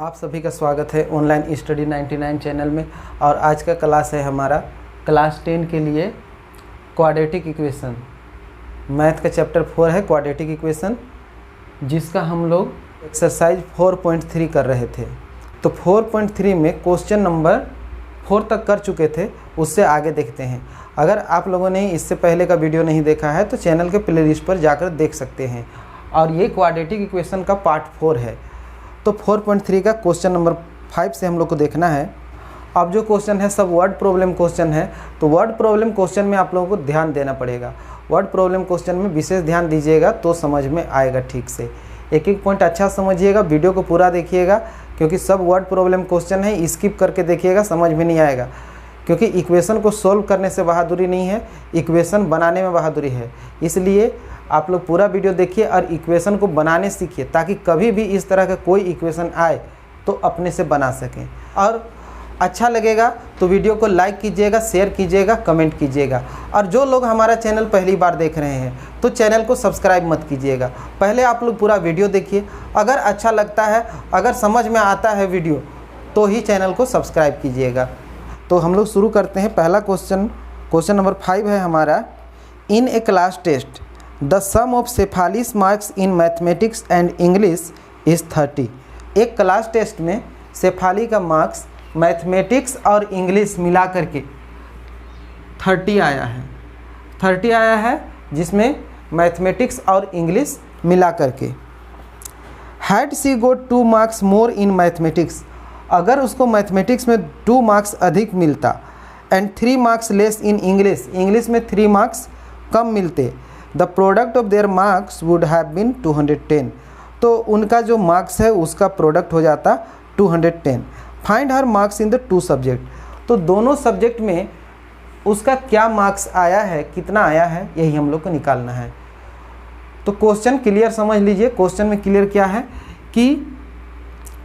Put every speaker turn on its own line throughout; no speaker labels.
आप सभी का स्वागत है ऑनलाइन स्टडी 99 चैनल में। और आज का क्लास है हमारा क्लास 10 के लिए क्वाड्रेटिक इक्वेशन। मैथ का चैप्टर 4 है क्वाड्रेटिक इक्वेशन, जिसका हम लोग एक्सरसाइज 4.3 कर रहे थे। तो 4.3 में क्वेश्चन नंबर 4 तक कर चुके थे, उससे आगे देखते हैं। अगर आप लोगों ने इससे पहले का वीडियो नहीं देखा है तो चैनल के प्लेलिस्ट पर जाकर देख सकते हैं। और ये क्वाड्रेटिक इक्वेशन का पार्ट 4 है। तो 4.3 का क्वेश्चन नंबर 5 से हम लोग को देखना है। अब जो क्वेश्चन है सब वर्ड प्रॉब्लम क्वेश्चन है, तो वर्ड प्रॉब्लम क्वेश्चन में आप लोगों को ध्यान देना पड़ेगा। वर्ड प्रॉब्लम क्वेश्चन में विशेष ध्यान दीजिएगा तो समझ में आएगा ठीक से। एक एक पॉइंट अच्छा समझिएगा, वीडियो को पूरा देखिएगा, क्योंकि सब वर्ड प्रॉब्लम क्वेश्चन है। स्किप करके देखिएगा, समझ में नहीं आएगा। क्योंकि इक्वेशन को सोल्व करने से बहादुरी नहीं है, इक्वेशन बनाने में बहादुरी है। इसलिए आप लोग पूरा वीडियो देखिए और इक्वेशन को बनाने सीखिए, ताकि कभी भी इस तरह का कोई इक्वेशन आए तो अपने से बना सकें। और अच्छा लगेगा तो वीडियो को लाइक कीजिएगा, शेयर कीजिएगा, कमेंट कीजिएगा। और जो लोग हमारा चैनल पहली बार देख रहे हैं तो चैनल को सब्सक्राइब मत कीजिएगा। पहले आप लोग पूरा वीडियो देखिए, अगर अच्छा लगता है, अगर समझ में आता है वीडियो, तो ही चैनल को सब्सक्राइब कीजिएगा। तो हम लोग शुरू करते हैं। पहला क्वेश्चन नंबर 5 है हमारा। In a class test the sum of Shefali's marks in mathematics and English is 30। एक क्लास टेस्ट में शेफाली का मार्क्स मैथमेटिक्स और इंग्लिश मिला करके 30 आया है। 30 आया है, जिसमें मैथमेटिक्स और इंग्लिश मिला करके। Had she got 2 marks more in mathematics, अगर उसको मैथमेटिक्स में 2 मार्क्स अधिक मिलता, and 3 marks less in English, English में 3 मार्क्स कम मिलते, the product of their marks would have been 210। तो उनका जो मार्क्स है उसका प्रोडक्ट हो जाता 210। Find her marks in the 2 subject, तो दोनों सब्जेक्ट में उसका क्या मार्क्स आया है, कितना आया है, यही हम लोग को निकालना है। तो क्वेश्चन क्लियर समझ लीजिए। क्वेश्चन में क्लियर क्या है कि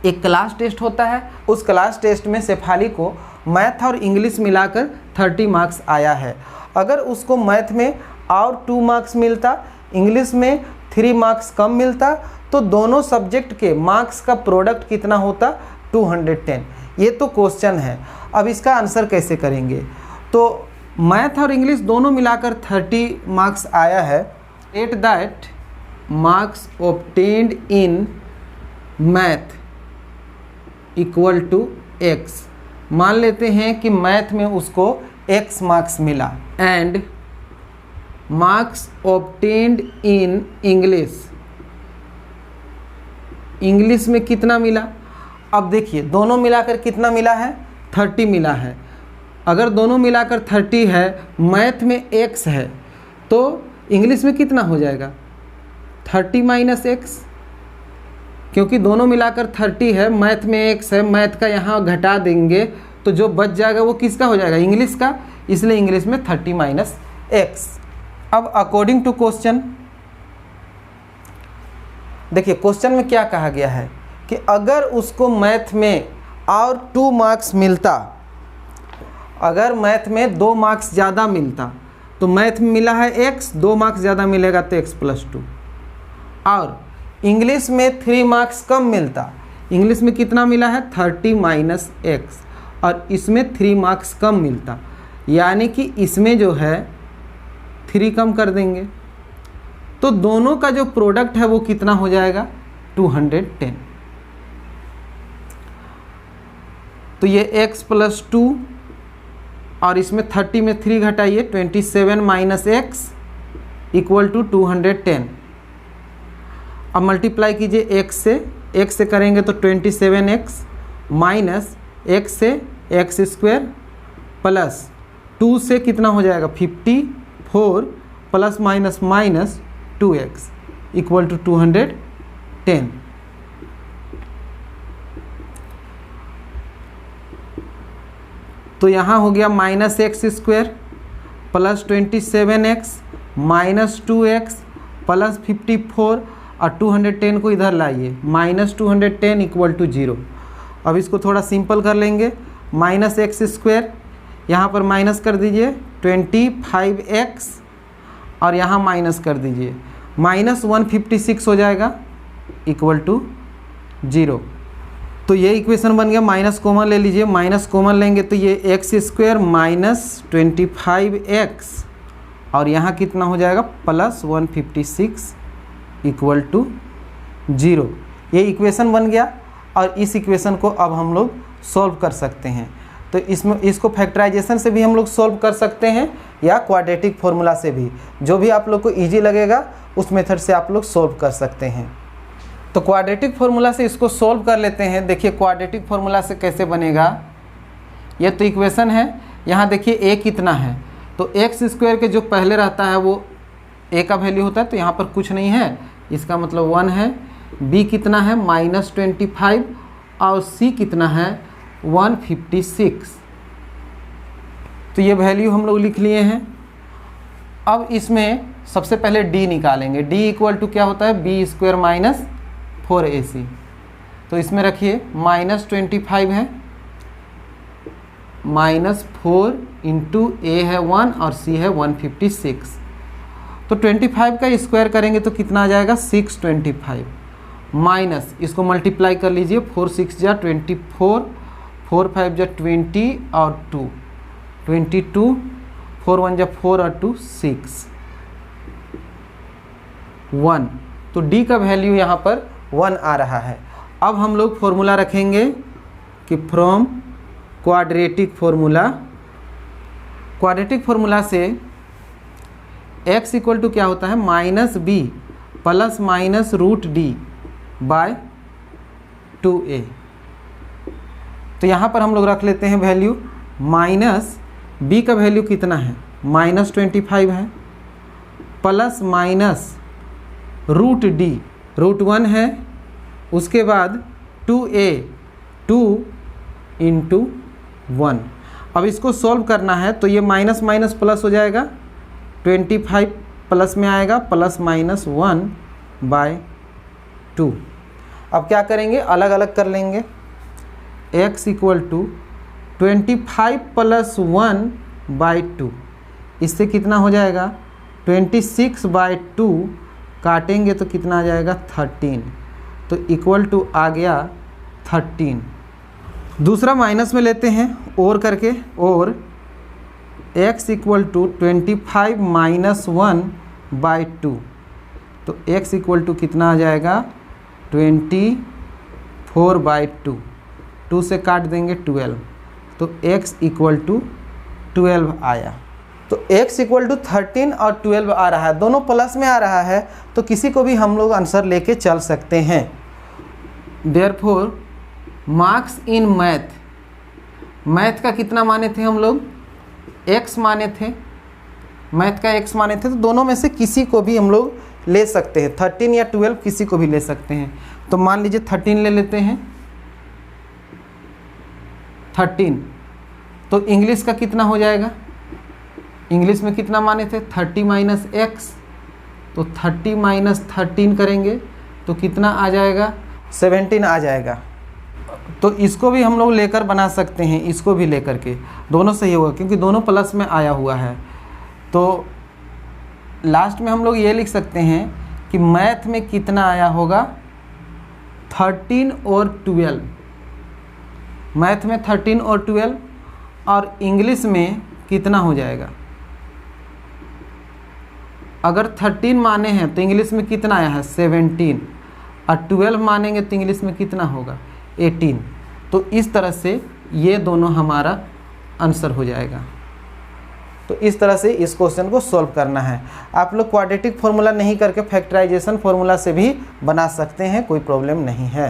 एक क्लास टेस्ट होता है, उस क्लास टेस्ट में शेफाली को मैथ और इंग्लिश मिलाकर 30 मार्क्स आया है। अगर उसको मैथ में और 2 मार्क्स मिलता, इंग्लिश में 3 मार्क्स कम मिलता, तो दोनों सब्जेक्ट के मार्क्स का प्रोडक्ट कितना होता, 210। ये तो क्वेश्चन है। अब इसका आंसर कैसे करेंगे? तो मैथ और इंग्लिश दोनों मिलाकर 30 मार्क्स आया है। At that marks obtained in math equal to x. मान लेते हैं कि मैथ में उसको x मार्क्स मिला, and marks obtained in English, English में कितना मिला? अब देखिए दोनों मिलाकर कितना मिला है, 30 मिला है। अगर दोनों मिलाकर 30 है, मैथ में x है, तो इंग्लिश में कितना हो जाएगा, 30 माइनस एक्स। क्योंकि दोनों मिलाकर 30 है, मैथ में x है, मैथ का यहाँ घटा देंगे तो जो बच जाएगा वो किसका हो जाएगा, इंग्लिश का। इसलिए इंग्लिश में 30 माइनस एक्स। अब अकॉर्डिंग टू क्वेश्चन देखिए, क्वेश्चन में क्या कहा गया है कि अगर उसको मैथ में और 2 मार्क्स मिलता, अगर मैथ में 2 मार्क्स ज़्यादा मिलता, तो मैथ में मिला है x, 2 मार्क्स ज़्यादा मिलेगा तो x+2। और इंग्लिश में 3 मार्क्स कम मिलता, इंग्लिश में कितना मिला है, 30 माइनस एक्स, और इसमें 3 मार्क्स कम मिलता, यानी कि इसमें जो है 3 कम कर देंगे, तो दोनों का जो प्रोडक्ट है वो कितना हो जाएगा, 210। तो ये x+2 और इसमें 30 में 3 घटाइए, 27 माइनस एक्स इक्वल टू 210। अब मल्टीप्लाई कीजिए x से करेंगे तो 27x माइनस x से x² प्लस 2 से कितना हो जाएगा, 54 plus minus minus 2x equal to 210। तो यहाँ हो गया minus x² plus 27x minus 2x plus 54, और 210 को इधर लाइए, माइनस 210 इक्वल टू 0। अब इसको थोड़ा सिंपल कर लेंगे। माइनस x² यहाँ पर माइनस कर दीजिए 25x, और यहाँ माइनस कर दीजिए, माइनस 156 हो जाएगा इक्वल टू 0। तो ये इक्वेशन बन गया, माइनस कॉमन ले लीजिए, माइनस कॉमन लेंगे तो ये एक्स स्क्वायर माइनस 25x और यहाँ कितना हो जाएगा प्लस 156 इक्वल टू 0। ये इक्वेशन बन गया और इस इक्वेशन को अब हम लोग सॉल्व कर सकते हैं। तो इसमें इसको फैक्टराइजेशन से भी हम लोग सॉल्व कर सकते हैं या क्वाड्रेटिक फॉर्मूला से भी, जो भी आप लोग को इजी लगेगा उस मेथड से आप लोग सॉल्व कर सकते हैं। तो क्वाड्रेटिक फॉर्मूला से इसको सॉल्व कर लेते हैं। देखिए क्वाड्रेटिक फॉर्मूला से कैसे बनेगा, ये तो इक्वेशन है, यहाँ देखिए a कितना है, तो एक्स स्क्वायर के जो पहले रहता है वो a का वैल्यू होता है, तो यहाँ पर कुछ नहीं है, इसका मतलब 1 है। b कितना है -25 और c कितना है 156। तो ये वैल्यू हम लोग लिख लिए हैं। अब इसमें सबसे पहले d निकालेंगे। d इक्वल टू क्या होता है b स्क्वायर माइनस 4ac। तो इसमें रखिए -25 है, -4 इंटू a है 1 और c है 156। तो 25 का स्क्वायर करेंगे तो कितना आ जाएगा 625 माइनस इसको मल्टीप्लाई कर लीजिए, 4 6 जा 24, 4 5 जा 20 और 2 22, 4 1 जा 4 और 2 6 1। तो d का वैल्यू यहाँ पर 1 आ रहा है। अब हम लोग फॉर्मूला रखेंगे कि फ्रॉम क्वाड्रेटिक फॉर्मूला से x इक्वल टू क्या होता है -b plus minus root d by 2a। तो यहाँ पर हम लोग रख लेते हैं वैल्यू, माइनस b का वैल्यू कितना है -25 है, plus minus root d root 1 है, उसके बाद 2a 2 इंटू 1। अब इसको सॉल्व करना है तो ये माइनस माइनस प्लस हो जाएगा, 25 प्लस में आएगा प्लस माइनस 1 बाय 2। अब क्या करेंगे, अलग अलग कर लेंगे। x equal to 25 plus 1 by 2, इससे कितना हो जाएगा 26 बाई 2, काटेंगे तो कितना आ जाएगा 13। तो इक्वल टू आ गया 13। दूसरा माइनस में लेते हैं और करके, और x equal to 25 minus 1 by 2। तो x इक्वल टू कितना आ जाएगा 24 बाई 2, 2 से काट देंगे 12, तो x इक्वल टू 12 आया। तो x इक्वल टू 13 और 12 आ रहा है, दोनों प्लस में आ रहा है, तो किसी को भी हम लोग आंसर लेके चल सकते हैं। देयरफॉर मार्क्स इन मैथ का कितना माने थे हम लोग, x माने थे, मैथ का x माने थे, तो दोनों में से किसी को भी हम लोग ले सकते हैं, 13 या 12 किसी को भी ले सकते हैं। तो मान लीजिए 13 ले लेते हैं, 13। तो इंग्लिश का कितना हो जाएगा, इंग्लिश में कितना माने थे 30 माइनस एक्स, तो 30 माइनस 13 करेंगे तो कितना आ जाएगा 17 आ जाएगा। तो इसको भी हम लोग लेकर बना सकते हैं, इसको भी लेकर के, दोनों सही होगा क्योंकि दोनों प्लस में आया हुआ है। तो लास्ट में हम लोग ये लिख सकते हैं कि मैथ में कितना आया होगा 13 और 12, मैथ में 13 और 12, और इंग्लिश में कितना हो जाएगा, अगर 13 माने हैं तो इंग्लिश में कितना आया है 17, और 12 मानेंगे तो इंग्लिश में कितना होगा 18। तो इस तरह से ये दोनों हमारा आंसर हो जाएगा। तो इस तरह से इस क्वेश्चन को सॉल्व करना है। आप लोग क्वाड्रेटिक फार्मूला नहीं करके फैक्टराइजेशन फार्मूला से भी बना सकते हैं, कोई प्रॉब्लम नहीं है।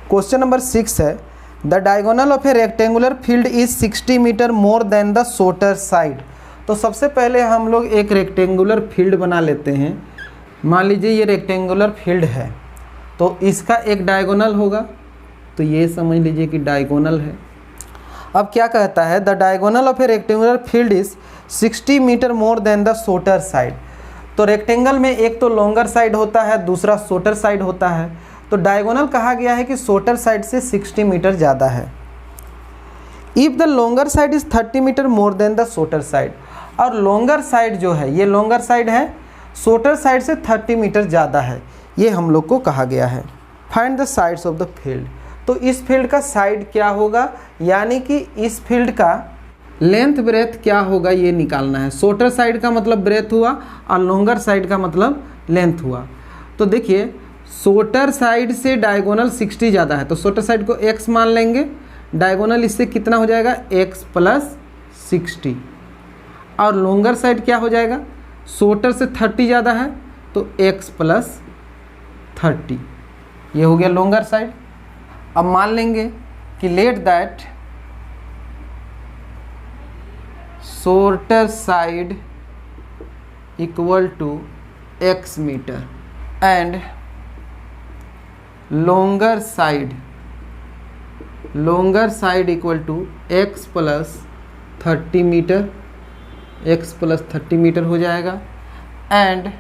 क्वेश्चन नंबर 6 है, the diagonal of a rectangular field is 60 metre more than the shorter side. तो सबसे पहले हम लोग एक रेक्टेंगुलर फील्ड बना लेते हैं। मान लीजिए ये रेक्टेंगुलर फील्ड है, तो इसका एक डायगोनल होगा, तो ये समझ लीजिए कि डायगोनल है। अब क्या कहता है, the diagonal of a rectangular field is 60 metre more than the shorter side. तो रेक्टेंगल में एक तो लॉन्गर साइड होता है, दूसरा शॉर्टर साइड होता है। तो डायगोनल कहा गया है कि शॉर्टर साइड से 60 मीटर ज़्यादा है। If the longer side is 30 metre more than the shorter side, और लॉन्गर साइड जो है, ये लॉन्गर साइड है, शॉर्टर साइड से 30 मीटर ज़्यादा है, ये हम लोग को कहा गया है। Find the sides of the field. तो इस फील्ड का साइड क्या होगा, यानी कि इस फील्ड का लेंथ ब्रेथ क्या होगा ये निकालना है। शॉर्टर साइड का मतलब ब्रेथ हुआ और लॉन्गर साइड का मतलब लेंथ हुआ। तो देखिए शॉर्टर साइड से डायगोनल 60 ज़्यादा है तो शॉर्टर साइड को x मान लेंगे, डायगोनल इससे कितना हो जाएगा x प्लस 60, और लॉन्गर साइड क्या हो जाएगा, शॉर्टर से 30 ज़्यादा है तो x प्लस 30, ये हो गया लॉन्गर साइड। अब मान लेंगे कि let that shorter side equal to x metre and longer side equal to x plus 30 metre, x plus 30 metre हो जाएगा। एंड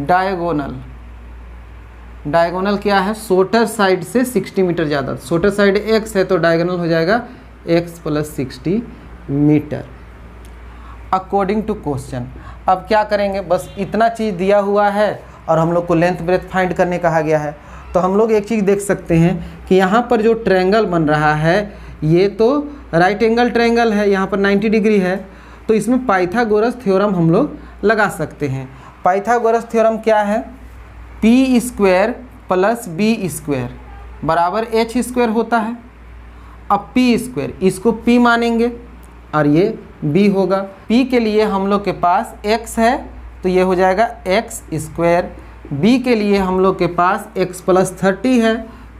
डायगोनल क्या है, शॉर्टर साइड से 60 मीटर ज़्यादा, शॉर्टर साइड x है तो डायगोनल हो जाएगा x plus 60 metre according to question. अब क्या करेंगे, बस इतना चीज़ दिया हुआ है और हम लोग को लेंथ ब्रेथ फाइंड करने कहा गया है। तो हम लोग एक चीज़ देख सकते हैं कि यहाँ पर जो ट्रायंगल बन रहा है ये तो राइट एंगल ट्रायंगल है, यहाँ पर 90 डिग्री है, तो इसमें पाइथागोरस थ्योरम हम लोग लगा सकते हैं। पाइथागोरस थ्योरम क्या है, P square plus B square बराबर एच स्क्वायर होता है। अब पी स्क्वायर इसको पी मानेंगे और ये बी होगा। पी के लिए हम लोग के पास x है तो ये हो जाएगा एक्स स्क्वायर, बी के लिए हम लोग के पास x प्लस 30 है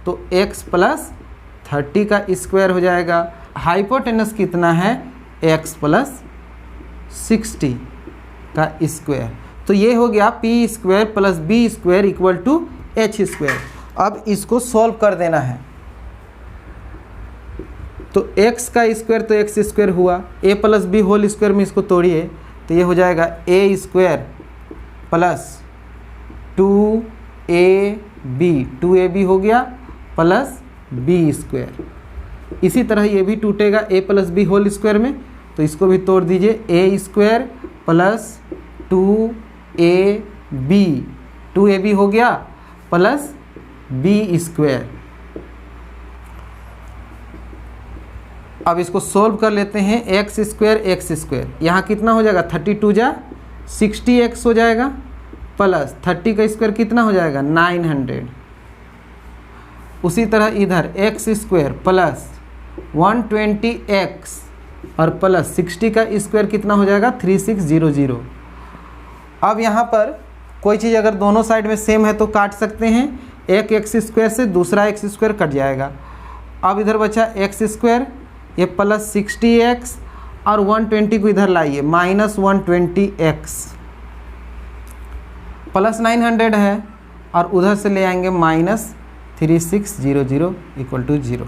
तो x प्लस 30 का स्क्वायर हो जाएगा। हाइपोटेनस कितना है, x प्लस 60 का स्क्वायर, तो ये हो गया P square plus B square equal to H square. अब इसको सॉल्व कर देना है तो x का स्क्वायर तो एक्स स्क्वायर हुआ, a plus B whole square में इसको तोड़िए तो ये हो जाएगा a स्क्वायर प्लस 2ab हो गया प्लस b स्क्वायर। इसी तरह ये भी टूटेगा a plus B whole square में, तो इसको भी तोड़ दीजिए, a स्क्वायर प्लस 2ab हो गया प्लस b स्क्वायर। अब इसको सोल्व कर लेते हैं, एक्स स्क्वायर यहाँ कितना हो जाएगा 32 जा 60x हो जाएगा प्लस 30 का स्क्वायर कितना हो जाएगा 900। उसी तरह इधर एक्स स्क्वायर प्लस 120x और प्लस 60 का स्क्वायर कितना हो जाएगा 3600। अब यहाँ पर कोई चीज़ अगर दोनों साइड में सेम है तो काट सकते हैं, एक एक्स स्क्वायर से दूसरा एक्स स्क्वायर कट जाएगा। अब इधर बचा एक्स स्क्वायर ये प्लस 60x और 120 को इधर लाइए माइनस 120x प्लस 900 है और उधर से ले आएंगे माइनस 3600 इक्वल टू 0।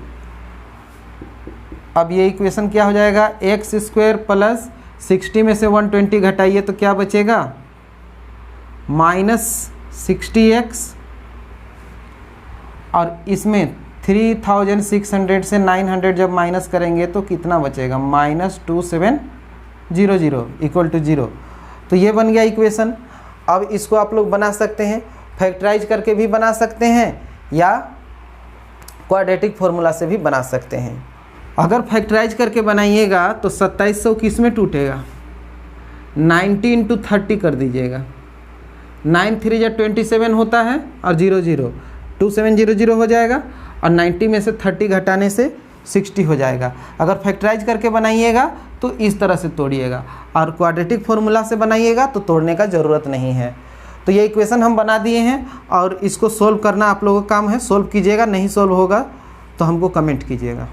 अब ये इक्वेशन क्या हो जाएगा, एक्स स्क्वायर प्लस 60 में से 120 घटाइए तो क्या बचेगा माइनस 60x और इसमें 3600 से 900 जब माइनस करेंगे तो कितना बचेगा माइनस 2700 इक्वल टू 0। तो ये बन गया इक्वेशन। अब इसको आप लोग बना सकते हैं, फैक्टराइज करके भी बना सकते हैं या क्वाड्रेटिक फॉर्मूला से भी बना सकते हैं। अगर फैक्टराइज करके बनाइएगा तो 2700 किस में टूटेगा 90 × 30 कर दीजिएगा, 9 3 जा 27 होता है और 00 2700 हो जाएगा और 90 में से 30 घटाने से 60 हो जाएगा। अगर फैक्टराइज करके बनाइएगा तो इस तरह से तोड़िएगा और क्वाड्रेटिक फॉर्मूला से बनाइएगा तो तोड़ने का ज़रूरत नहीं है। तो ये इक्वेशन हम बना दिए हैं और इसको सोल्व करना आप लोगों का काम है, सोल्व कीजिएगा, नहीं सोल्व होगा तो हमको कमेंट कीजिएगा।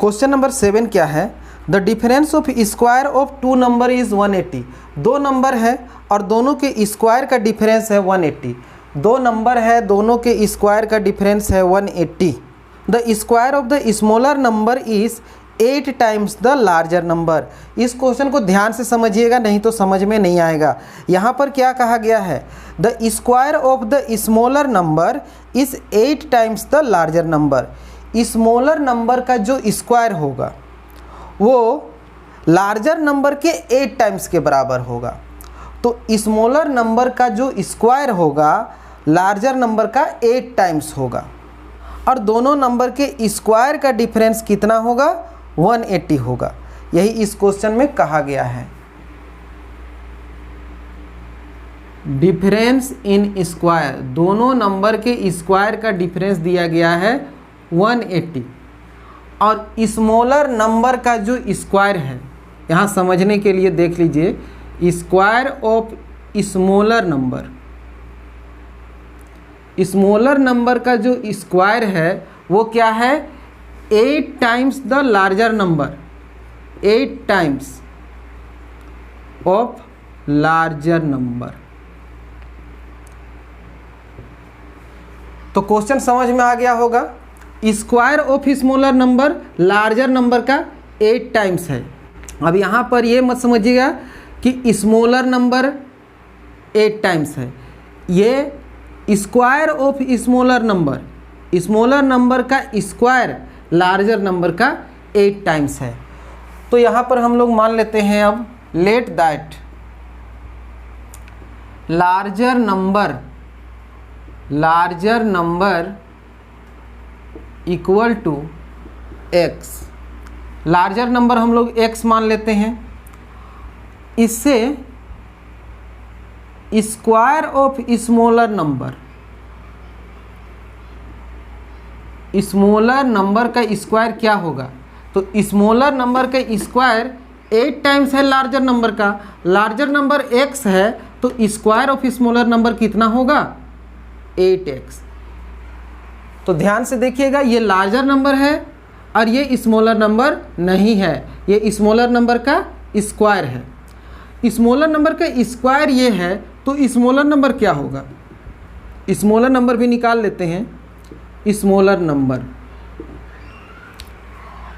क्वेश्चन नंबर 7 क्या है, the difference of square of 2 number is 180। 2 number है और दोनों के स्क्वायर का डिफरेंस है 180। 2 नंबर है, दोनों के स्क्वायर का डिफरेंस है 180। The square of the smaller number is 8 times the larger number. इस क्वेश्चन को ध्यान से समझिएगा, नहीं तो समझ में नहीं आएगा। यहाँ पर क्या कहा गया है, the square of the smaller number is 8 times the larger number. Smaller number का जो स्क्वायर होगा वो लार्जर नंबर के 8 टाइम्स के बराबर होगा। तो स्मॉलर नंबर का जो स्क्वायर होगा लार्जर नंबर का 8 टाइम्स होगा। और दोनों नंबर के स्क्वायर का डिफरेंस कितना होगा, 180 होगा। यही इस क्वेश्चन में कहा गया है। डिफरेंस इन स्क्वायर, दोनों नंबर के स्क्वायर का डिफरेंस दिया गया है 180, और स्मॉलर नंबर का जो स्क्वायर है, यहाँ समझने के लिए देख लीजिए, square of smaller number, smaller number का जो स्क्वायर है वो क्या है, 8 times the larger number, 8 times of larger number. तो क्वेश्चन समझ में आ गया होगा। Square of smaller number larger number का 8 टाइम्स है। अब यहाँ पर ये मत समझिएगा कि स्मॉलर नंबर 8 टाइम्स है, ये स्क्वायर ऑफ स्मॉलर नंबर का स्क्वायर लार्जर नंबर का 8 टाइम्स है। तो यहाँ पर हम लोग मान लेते हैं, अब let that larger number equal to x, larger number हम लोग x मान लेते हैं। इससे स्क्वायर ऑफ स्मॉलर नंबर का स्क्वायर क्या होगा, तो स्मॉलर नंबर का स्क्वायर 8 टाइम्स है लार्जर नंबर का, लार्जर नंबर x है तो स्क्वायर ऑफ स्मॉलर नंबर कितना होगा, 8x। तो ध्यान से देखिएगा, ये लार्जर नंबर है और ये स्मॉलर नंबर नहीं है, ये स्मॉलर नंबर का स्क्वायर है। स्मॉलर नंबर का स्क्वायर ये है तो स्मॉलर नंबर क्या होगा, स्मॉलर नंबर भी निकाल लेते हैं। स्मॉलर नंबर,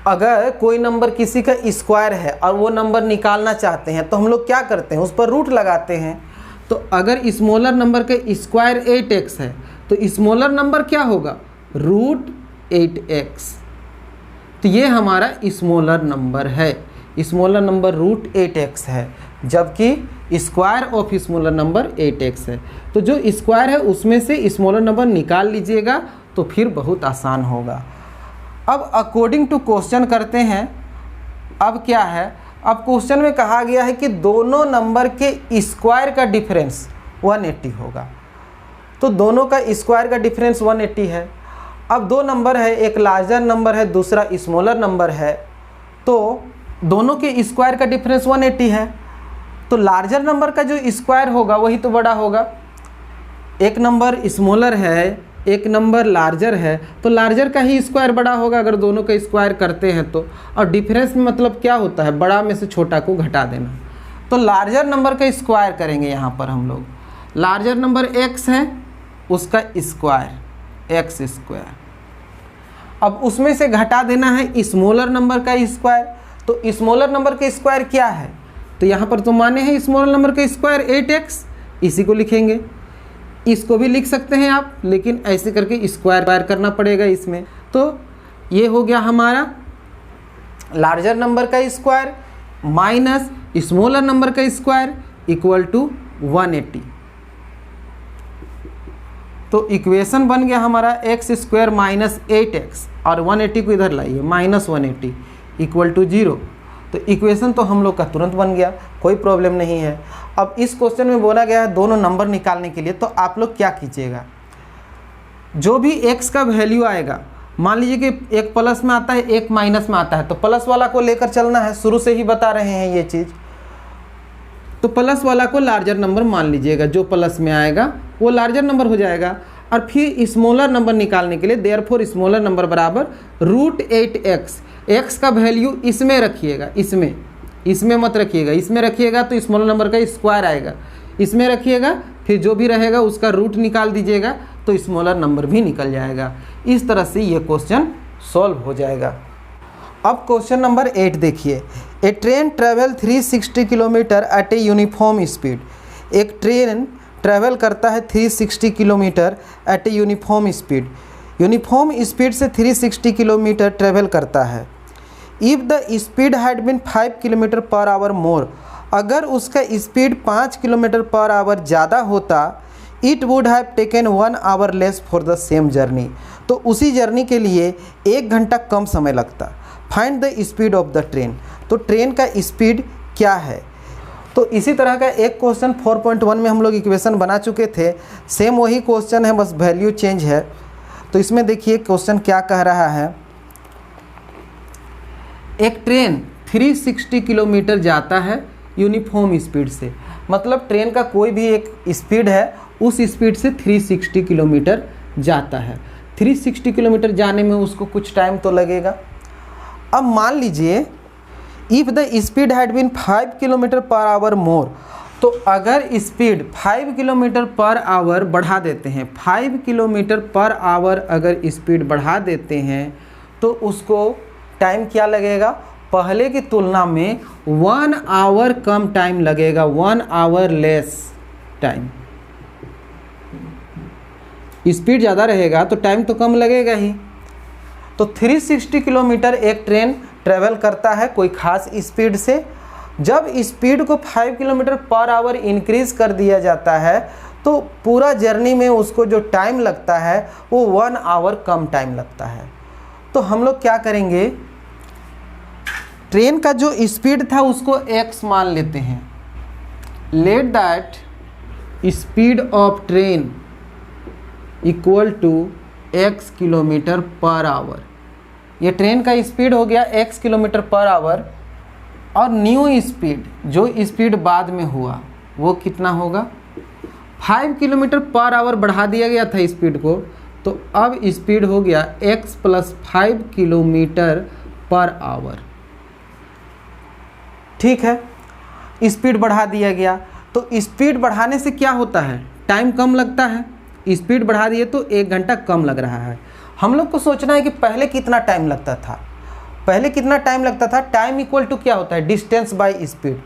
अगर कोई नंबर किसी का स्क्वायर है और वो नंबर निकालना चाहते हैं तो हम लोग क्या करते हैं, उस पर रूट लगाते हैं। तो अगर स्मॉलर नंबर का स्क्वायर 8x है तो स्मॉलर नंबर क्या होगा, √8x। तो ये हमारा स्मॉलर नंबर है, स्मॉलर नंबर √8x है, जबकि square of smaller number 8x है। तो जो स्क्वायर है उसमें से स्मॉलर नंबर निकाल लीजिएगा तो फिर बहुत आसान होगा। अब अकॉर्डिंग टू क्वेश्चन करते हैं। अब क्या है, अब क्वेश्चन में कहा गया है कि दोनों नंबर के स्क्वायर का डिफरेंस 180 होगा। तो दोनों का स्क्वायर का डिफरेंस 180 है। अब दो नंबर है, एक लार्जर नंबर है, दूसरा स्मॉलर नंबर है, तो दोनों के स्क्वायर का डिफरेंस 180 है। तो लार्जर नंबर का जो स्क्वायर होगा वही तो बड़ा होगा। एक नंबर स्मॉलर है, एक नंबर लार्जर है, तो लार्जर का ही स्क्वायर बड़ा होगा अगर दोनों का स्क्वायर करते हैं तो। और डिफरेंस में मतलब क्या होता है, बड़ा में से छोटा को घटा देना। तो लार्जर नंबर का स्क्वायर करेंगे यहाँ पर हम लोग। लार्जर नंबर x है, उसका स्क्वायर x स्क्वायर। अब उसमें से घटा देना है स्मॉलर नंबर का स्क्वायर। तो स्मॉलर नंबर का स्क्वायर क्या है, तो यहाँ पर तो माने हैं स्मॉलर नंबर का स्क्वायर 8x, इसी को लिखेंगे। इसको भी लिख सकते हैं आप, लेकिन ऐसे करके स्क्वायर करना पड़ेगा इसमें। तो ये हो गया हमारा लार्जर नंबर का स्क्वायर माइनस स्मॉलर नंबर का स्क्वायर इक्वल टू 180। तो इक्वेशन बन गया हमारा x स्क्वायर माइनस 8x, और 180 को इधर लाइए, माइनस 180 इक्वल टू 0। तो इक्वेशन तो हम लोग का तुरंत बन गया, कोई प्रॉब्लम नहीं है। अब इस क्वेश्चन में बोला गया है दोनों नंबर निकालने के लिए, तो आप लोग क्या कीजिएगा, जो भी x का वैल्यू आएगा, मान लीजिए कि एक प्लस में आता है एक माइनस में आता है, तो प्लस वाला को लेकर चलना है, शुरू से ही बता रहे हैं ये चीज़। तो प्लस वाला को लार्जर नंबर मान लीजिएगा, जो प्लस में आएगा वो लार्जर नंबर हो जाएगा। और फिर स्मॉलर नंबर निकालने के लिए देयरफॉर स्मॉलर नंबर बराबर √8x, x का वैल्यू इसमें रखिएगा, इसमें मत रखिएगा, इसमें रखिएगा तो स्मॉलर नंबर का स्क्वायर आएगा, इसमें रखिएगा, फिर जो भी रहेगा उसका रूट निकाल दीजिएगा तो स्मॉलर नंबर भी निकल जाएगा। इस तरह से ये क्वेश्चन सॉल्व हो जाएगा। अब क्वेश्चन नंबर 8 देखिए। A train travel 360 kilometre at a uniform speed. एक ट्रेन ट्रैवल करता है 360 kilometre at a uniform speed. Uniform speed से 360 किलोमीटर ट्रैवल करता है। If the speed had been 5 kilometre per hour more, अगर उसका स्पीड 5 किलोमीटर पर आवर ज़्यादा होता, it would have taken 1 hour less for the same journey. तो उसी journey के लिए 1 घंटा कम समय लगता। Find the speed of the train, तो ट्रेन का स्पीड क्या है। तो इसी तरह का एक क्वेश्चन 4.1 में हम लोग इक्वेशन बना चुके थे, सेम वही क्वेश्चन है, बस वैल्यू चेंज है। तो इसमें देखिए क्वेश्चन क्या कह रहा है, एक ट्रेन 360 किलोमीटर जाता है यूनिफॉर्म स्पीड से, मतलब ट्रेन का कोई भी एक स्पीड है, उस स्पीड से 360 किलोमीटर जाता है। 360 किलोमीटर जाने में उसको कुछ टाइम तो लगेगा। अब मान लीजिए if the speed had been 5 kilometre per hour more, तो अगर स्पीड 5 किलोमीटर पर आवर बढ़ा देते हैं, 5 किलोमीटर पर आवर अगर स्पीड बढ़ा देते हैं तो उसको टाइम क्या लगेगा, पहले की तुलना में 1 आवर कम टाइम लगेगा, 1 आवर लेस टाइम। स्पीड ज़्यादा रहेगा तो टाइम तो कम लगेगा ही। तो 360 किलोमीटर एक ट्रेन ट्रेवल करता है कोई खास स्पीड से। जब स्पीड को 5 किलोमीटर पर आवर इंक्रीज कर दिया जाता है तो पूरा जर्नी में उसको जो टाइम लगता है वो 1 आवर कम टाइम लगता है। तो हम लोग क्या करेंगे, ट्रेन का जो स्पीड था उसको x मान लेते हैं। Let that speed of train equal to x kilometre per hour. ये ट्रेन का स्पीड हो गया x किलोमीटर पर आवर, और न्यू स्पीड जो स्पीड बाद में हुआ वो कितना होगा, 5 किलोमीटर पर आवर बढ़ा दिया गया था स्पीड को, तो अब स्पीड हो गया x plus 5 kilometre per our. ठीक है, स्पीड बढ़ा दिया गया, तो स्पीड बढ़ाने से क्या होता है, टाइम कम लगता है। स्पीड बढ़ा दिए तो 1 घंटा कम लग रहा है। हम लोग को सोचना है कि पहले कितना टाइम लगता था। पहले कितना टाइम लगता था, टाइम इक्वल टू क्या होता है, डिस्टेंस बाय स्पीड।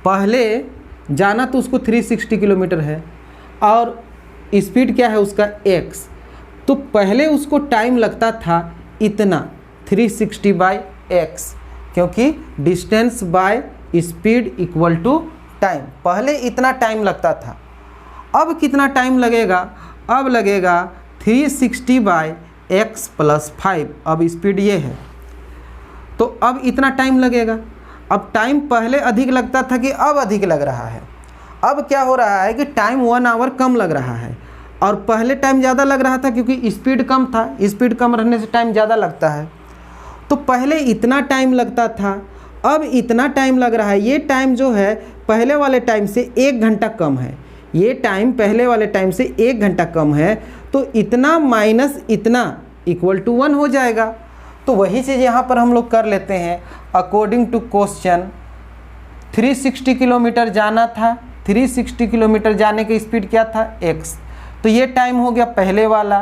पहले जाना तो उसको 360 किलोमीटर है और स्पीड क्या है उसका x, तो पहले उसको टाइम लगता था इतना 360 बाय x, क्योंकि distance by speed equal to time. पहले इतना टाइम लगता था, अब कितना टाइम लगेगा, अब लगेगा 360 बाय x प्लस 5। अब स्पीड ये है तो अब इतना टाइम लगेगा। अब टाइम पहले अधिक लगता था कि अब अधिक लग रहा है। अब क्या हो रहा है कि टाइम 1 आवर कम लग रहा है, और पहले टाइम ज़्यादा लग रहा था क्योंकि स्पीड कम था, स्पीड कम रहने से टाइम ज़्यादा लगता है। तो पहले इतना टाइम लगता था, अब इतना टाइम लग रहा है। ये टाइम जो है पहले वाले टाइम से 1 घंटा कम है, ये टाइम पहले वाले टाइम से 1 घंटा कम है, तो इतना माइनस इतना इक्वल टू 1 हो जाएगा। तो वही चीज़ यहाँ पर हम लोग कर लेते हैं। अकॉर्डिंग टू क्वेश्चन 360 किलोमीटर जाना था, 360 किलोमीटर जाने की स्पीड क्या था x, तो ये टाइम हो गया पहले वाला।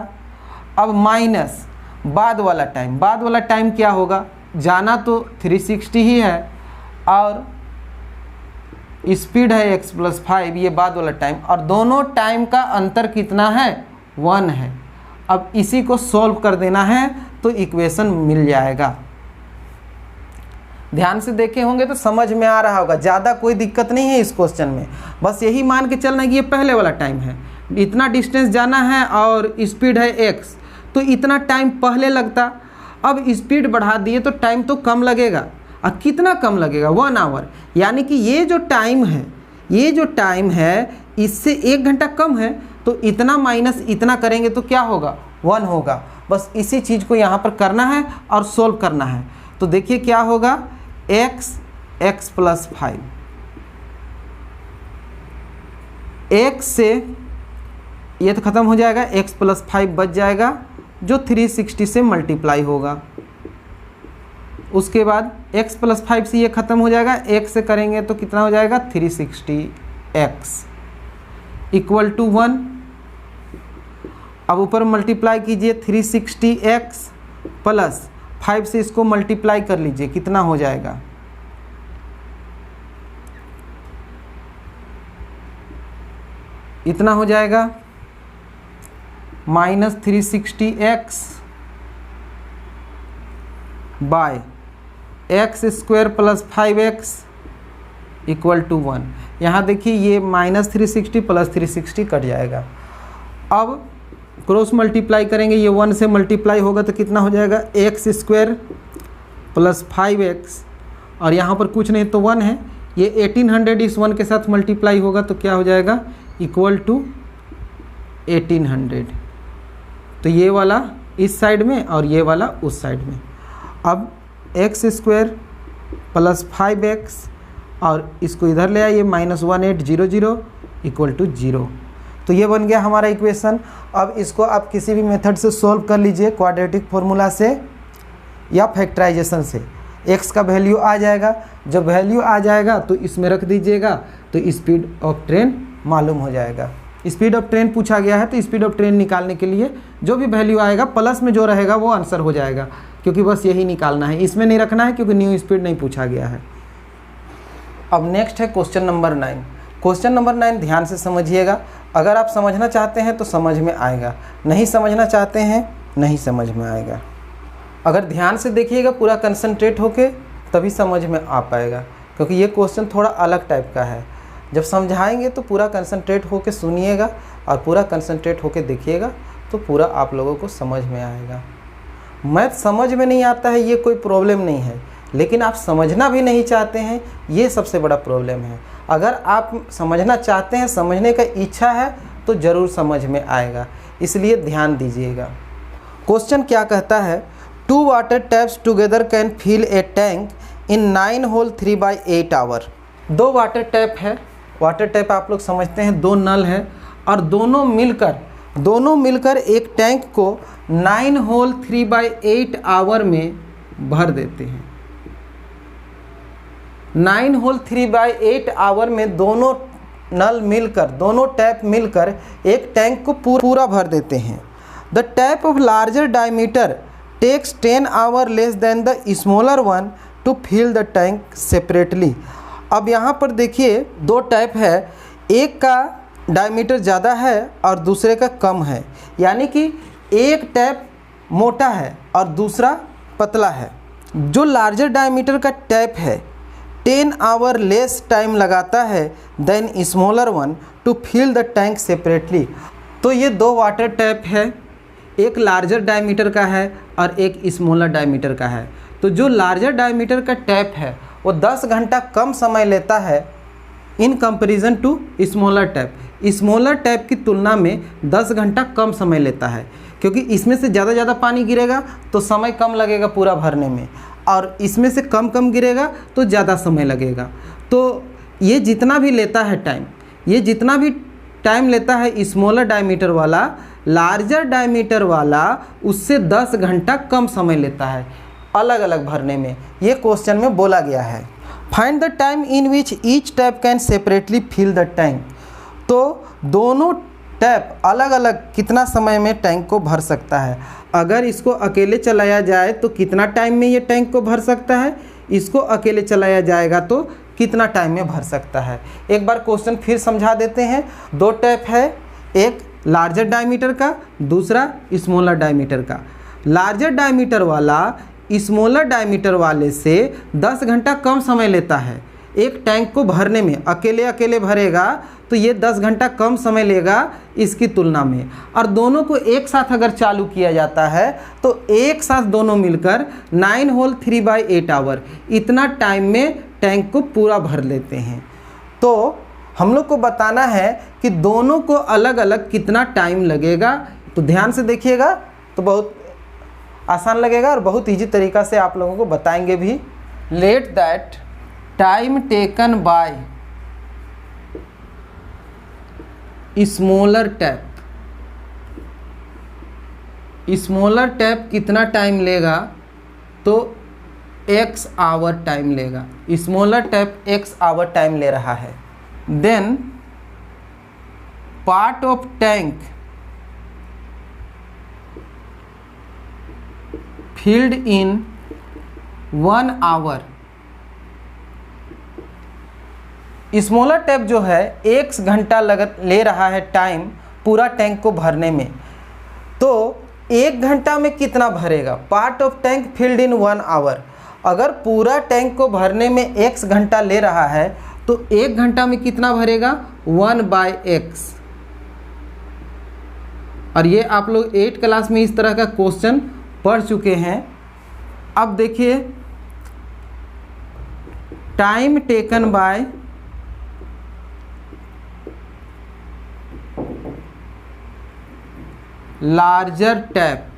अब माइनस बाद वाला टाइम, बाद वाला टाइम क्या होगा, जाना तो 360 ही है और स्पीड है x प्लस 5, ये बाद वाला टाइम, और दोनों टाइम का अंतर कितना है, 1 है। अब इसी को सॉल्व कर देना है तो इक्वेशन मिल जाएगा। ध्यान से देखे होंगे तो समझ में आ रहा होगा, ज़्यादा कोई दिक्कत नहीं है इस क्वेश्चन में। बस यही मान के चलना है कि ये पहले वाला टाइम है, इतना डिस्टेंस जाना है और स्पीड है x, तो इतना टाइम पहले लगता। अब स्पीड बढ़ा दिए तो टाइम तो कम लगेगा, और कितना कम लगेगा, 1 आवर। यानी कि ये जो टाइम है, ये जो टाइम है इससे 1 घंटा कम है, तो इतना माइनस इतना करेंगे तो क्या होगा, 1 होगा। बस इसी चीज़ को यहाँ पर करना है और सोल्व करना है। तो देखिए क्या होगा, x प्लस 5, x से ये तो ख़त्म हो जाएगा, x प्लस 5 बच जाएगा जो 360 से मल्टीप्लाई होगा। उसके बाद x प्लस 5 से ये ख़त्म हो जाएगा, x से करेंगे तो कितना हो जाएगा, 360x इक्वल टू 1। अब ऊपर मल्टीप्लाई कीजिए, 360x प्लस 5 से इसको मल्टीप्लाई कर लीजिए, कितना हो जाएगा, इतना हो जाएगा minus 360x by X square plus 5x equal to 1। यहाँ देखिए ये माइनस 360 प्लस 360 कट जाएगा। अब क्रॉस मल्टीप्लाई करेंगे, ये 1 से मल्टीप्लाई होगा तो कितना हो जाएगा एक्स स्क्वायर प्लस 5x, और यहाँ पर कुछ नहीं तो 1 है, ये 1800 इस 1 के साथ मल्टीप्लाई होगा तो क्या हो जाएगा इक्वल टू 1800। तो ये वाला इस साइड में और ये वाला उस साइड में। अब एक्स स्क्वायर प्लस 5x और इसको इधर ले आइए -1800 इक्वल टू 0। तो ये बन गया हमारा इक्वेशन। अब इसको आप किसी भी मेथड से सॉल्व कर लीजिए, क्वाड्रेटिक फार्मूला से या फैक्टराइजेशन से। x का वैल्यू आ जाएगा, जब वैल्यू आ जाएगा तो इसमें रख दीजिएगा तो स्पीड ऑफ ट्रेन मालूम हो जाएगा। स्पीड ऑफ ट्रेन पूछा गया है तो स्पीड ऑफ ट्रेन निकालने के लिए जो भी वैल्यू आएगा प्लस में जो रहेगा वो आंसर हो जाएगा, क्योंकि बस यही निकालना है, इसमें नहीं रखना है क्योंकि न्यू स्पीड नहीं पूछा गया है। अब नेक्स्ट है क्वेश्चन नंबर 9। क्वेश्चन नंबर 9 ध्यान से समझिएगा। अगर आप समझना चाहते हैं तो समझ में आएगा, नहीं समझना चाहते हैं नहीं समझ में आएगा। अगर ध्यान से देखिएगा पूरा कंसंट्रेट होके तभी समझ में आ पाएगा, क्योंकि ये क्वेश्चन थोड़ा अलग टाइप का है। जब समझाएंगे तो पूरा कंसंट्रेट होके सुनिएगा और पूरा कंसंट्रेट होके देखिएगा तो पूरा आप लोगों को समझ में आएगा। मैथ समझ में नहीं आता है ये कोई प्रॉब्लम नहीं है, लेकिन आप समझना भी नहीं चाहते हैं, ये सबसे बड़ा प्रॉब्लम है। अगर आप समझना चाहते हैं, समझने का इच्छा है तो ज़रूर समझ में आएगा, इसलिए ध्यान दीजिएगा। क्वेश्चन क्या कहता है, 2 water taps together can fill a tank in 9 whole 3/8 hour. 2 water tap है, वाटर टैप आप लोग समझते हैं 2 नल है और दोनों मिलकर एक टैंक को 9 होल 3/8 आवर में भर देते हैं। 9 होल 3/8 आवर में दोनों नल मिलकर, दोनों टैप मिलकर एक टैंक को पूरा भर देते हैं। The tap of larger diameter takes 10 hour less than the smaller one to fill the tank separately. अब यहाँ पर देखिए 2 टैप है, एक का डायमीटर ज़्यादा है और दूसरे का कम है, यानी कि एक टैप मोटा है और दूसरा पतला है। जो लार्जर डायमीटर का टैप है 10 आवर लेस टाइम लगाता है than smaller one to fill the tank separately. तो ये 2 वाटर टैप है, एक लार्जर डायमीटर का है और एक स्मॉलर डायमीटर का है। तो जो लार्जर डायमीटर का टैप है वो 10 घंटा कम समय लेता है in comparison to smaller tap. Smaller tap की तुलना में 10 घंटा कम समय लेता है, क्योंकि इसमें से ज़्यादा पानी गिरेगा तो समय कम लगेगा पूरा भरने में, और इसमें से कम गिरेगा तो ज़्यादा समय लगेगा। तो ये जितना भी लेता है टाइम, ये जितना भी टाइम लेता है स्मॉलर डायमीटर वाला, लार्जर डायमीटर वाला उससे 10 घंटा कम समय लेता है अलग अलग भरने में। ये क्वेश्चन में बोला गया है। Find the time in which each tap can separately fill the tank. तो दोनों टैप अलग अलग कितना समय में टैंक को भर सकता है। अगर इसको अकेले चलाया जाए तो कितना टाइम में ये टैंक को भर सकता है, इसको अकेले चलाया जाएगा तो कितना टाइम में भर सकता है। एक बार क्वेश्चन फिर समझा देते हैं। 2 टैप है, एक लार्जर डायमीटर का, दूसरा स्मॉलर डायमीटर का। लार्जर डायमीटर वाला स्मॉलर डायमीटर वाले से 10 घंटा कम समय लेता है एक टैंक को भरने में। अकेले भरेगा तो ये 10 घंटा कम समय लेगा इसकी तुलना में, और दोनों को एक साथ अगर चालू किया जाता है तो एक साथ दोनों मिलकर 9 होल 3/8 आवर इतना टाइम में टैंक को पूरा भर लेते हैं। तो हम लोग को बताना है कि दोनों को अलग अलग कितना टाइम लगेगा। तो ध्यान से देखिएगा तो बहुत आसान लगेगा और बहुत इजी तरीक़ा से आप लोगों को बताएंगे भी। Let that time taken by smaller tap कितना टाइम लेगा, तो x आवर टाइम लेगा। Smaller tap x hour time ले रहा है। Then part of tank filled in 1 hour. Smaller tap जो है 1 घंटा ले रहा है टाइम पूरा टैंक को भरने में, तो 1 घंटा में कितना भरेगा। Part of tank filled in 1 hour. अगर पूरा टैंक को भरने में x घंटा ले रहा है तो 1 घंटा में कितना भरेगा 1/x, और ये आप लोग 8 क्लास में इस तरह का क्वेश्चन पढ़ चुके हैं। अब देखिए, time taken bye larger tap.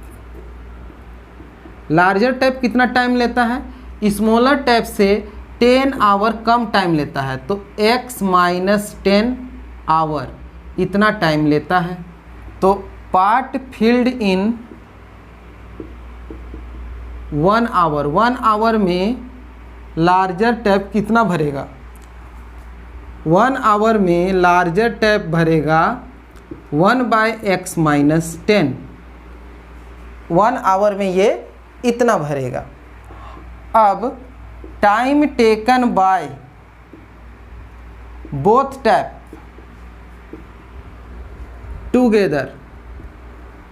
Larger tap कितना टाइम लेता है? स्मॉलर टैप से 10 आवर कम टाइम लेता है, तो x माइनस 10 आवर इतना टाइम लेता है। तो part filled in 1 hour, 1 hour में लार्जर टैप कितना भरेगा? 1 आवर में लार्जर टैप भरेगा 1/x माइनस 10। 1 आवर में ये इतना भरेगा। अब time taken bye both tap together,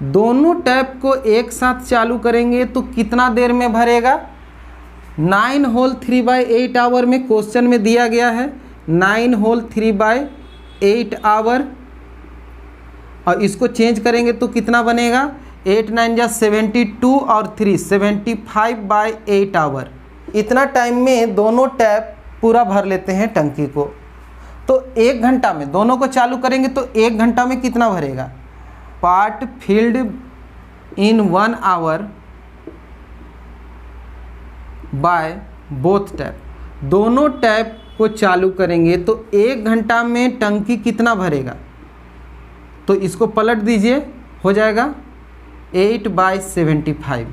दोनों टैप को एक साथ चालू करेंगे तो कितना देर में भरेगा? 9 होल 3/8 आवर में क्वेश्चन में दिया गया है, 9 होल 3/8 आवर। और इसको चेंज करेंगे तो कितना बनेगा? 8 9 जा 72 और 3 75/8 आवर। इतना टाइम में दोनों टैप पूरा भर लेते हैं टंकी को। तो 1 घंटा में दोनों को चालू करेंगे तो 1 घंटा में कितना भरेगा? Part filled in 1 hour by both tap, दोनों टैप को चालू करेंगे तो 1 घंटा में टंकी कितना भरेगा? तो इसको पलट दीजिए, हो जाएगा 8/75।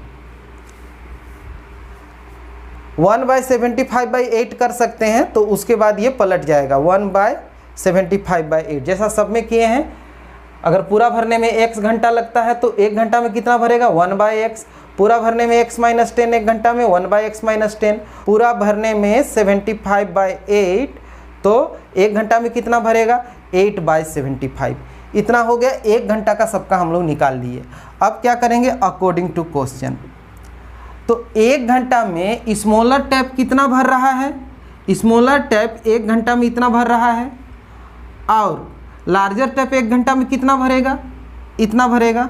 1/75/8 कर सकते हैं, तो उसके बाद ये पलट जाएगा 1/75/8, जैसा सब में किए हैं। अगर पूरा भरने में x घंटा लगता है तो 1 घंटा में कितना भरेगा? 1/x। पूरा भरने में x माइनस 10 1 घंटा में 1/x माइनस 10। पूरा भरने में 75/8, तो 1 घंटा में कितना भरेगा? 8/75। इतना हो गया। 1 घंटा का सबका हम लोग निकाल लिए। अब क्या करेंगे? According to question. तो 1 घंटा में स्मॉलर टैप कितना भर रहा है? स्मॉलर टैप 1 घंटा में इतना भर रहा है, और लार्जर टैप 1 घंटा में कितना भरेगा? इतना भरेगा।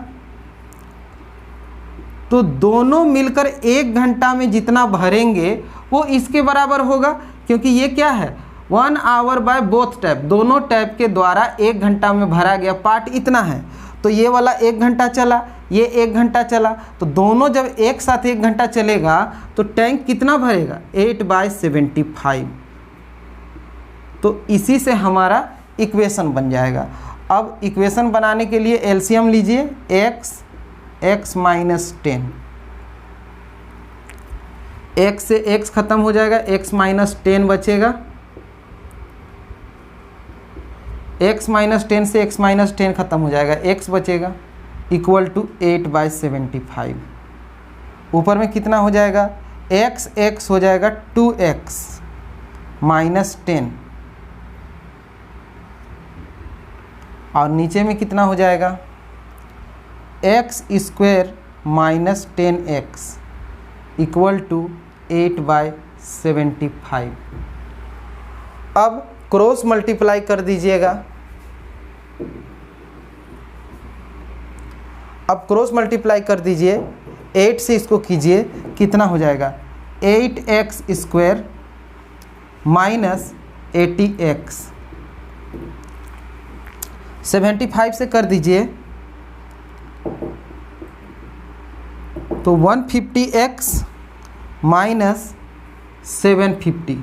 तो दोनों मिलकर 1 घंटा में जितना भरेंगे वो इसके बराबर होगा, क्योंकि ये क्या है? 1 आवर बाय बोथ टैप, दोनों टैप के द्वारा 1 घंटा में भरा गया पार्ट इतना है। तो ये वाला 1 घंटा चला, ये 1 घंटा चला, तो दोनों जब एक साथ 1 घंटा चलेगा तो टैंक कितना भरेगा? 8/75। तो इसी से हमारा इक्वेशन बन जाएगा। अब इक्वेशन बनाने के लिए एलसीएम लीजिए, x माइनस 10, x से x खत्म हो जाएगा, x माइनस 10 बचेगा। x माइनस 10 से x माइनस 10 खत्म हो जाएगा, x बचेगा, इक्वल टू 8/75। ऊपर में कितना हो जाएगा? x हो जाएगा 2x माइनस 10, और नीचे में कितना हो जाएगा? x square minus 10x equal to 8/75। अब क्रॉस मल्टीप्लाई कर दीजिएगा। अब क्रॉस मल्टीप्लाई कर दीजिए, 8 से इसको कीजिए, कितना हो जाएगा? 8x square minus 80x। 75 से कर दीजिए तो 150x माइनस 750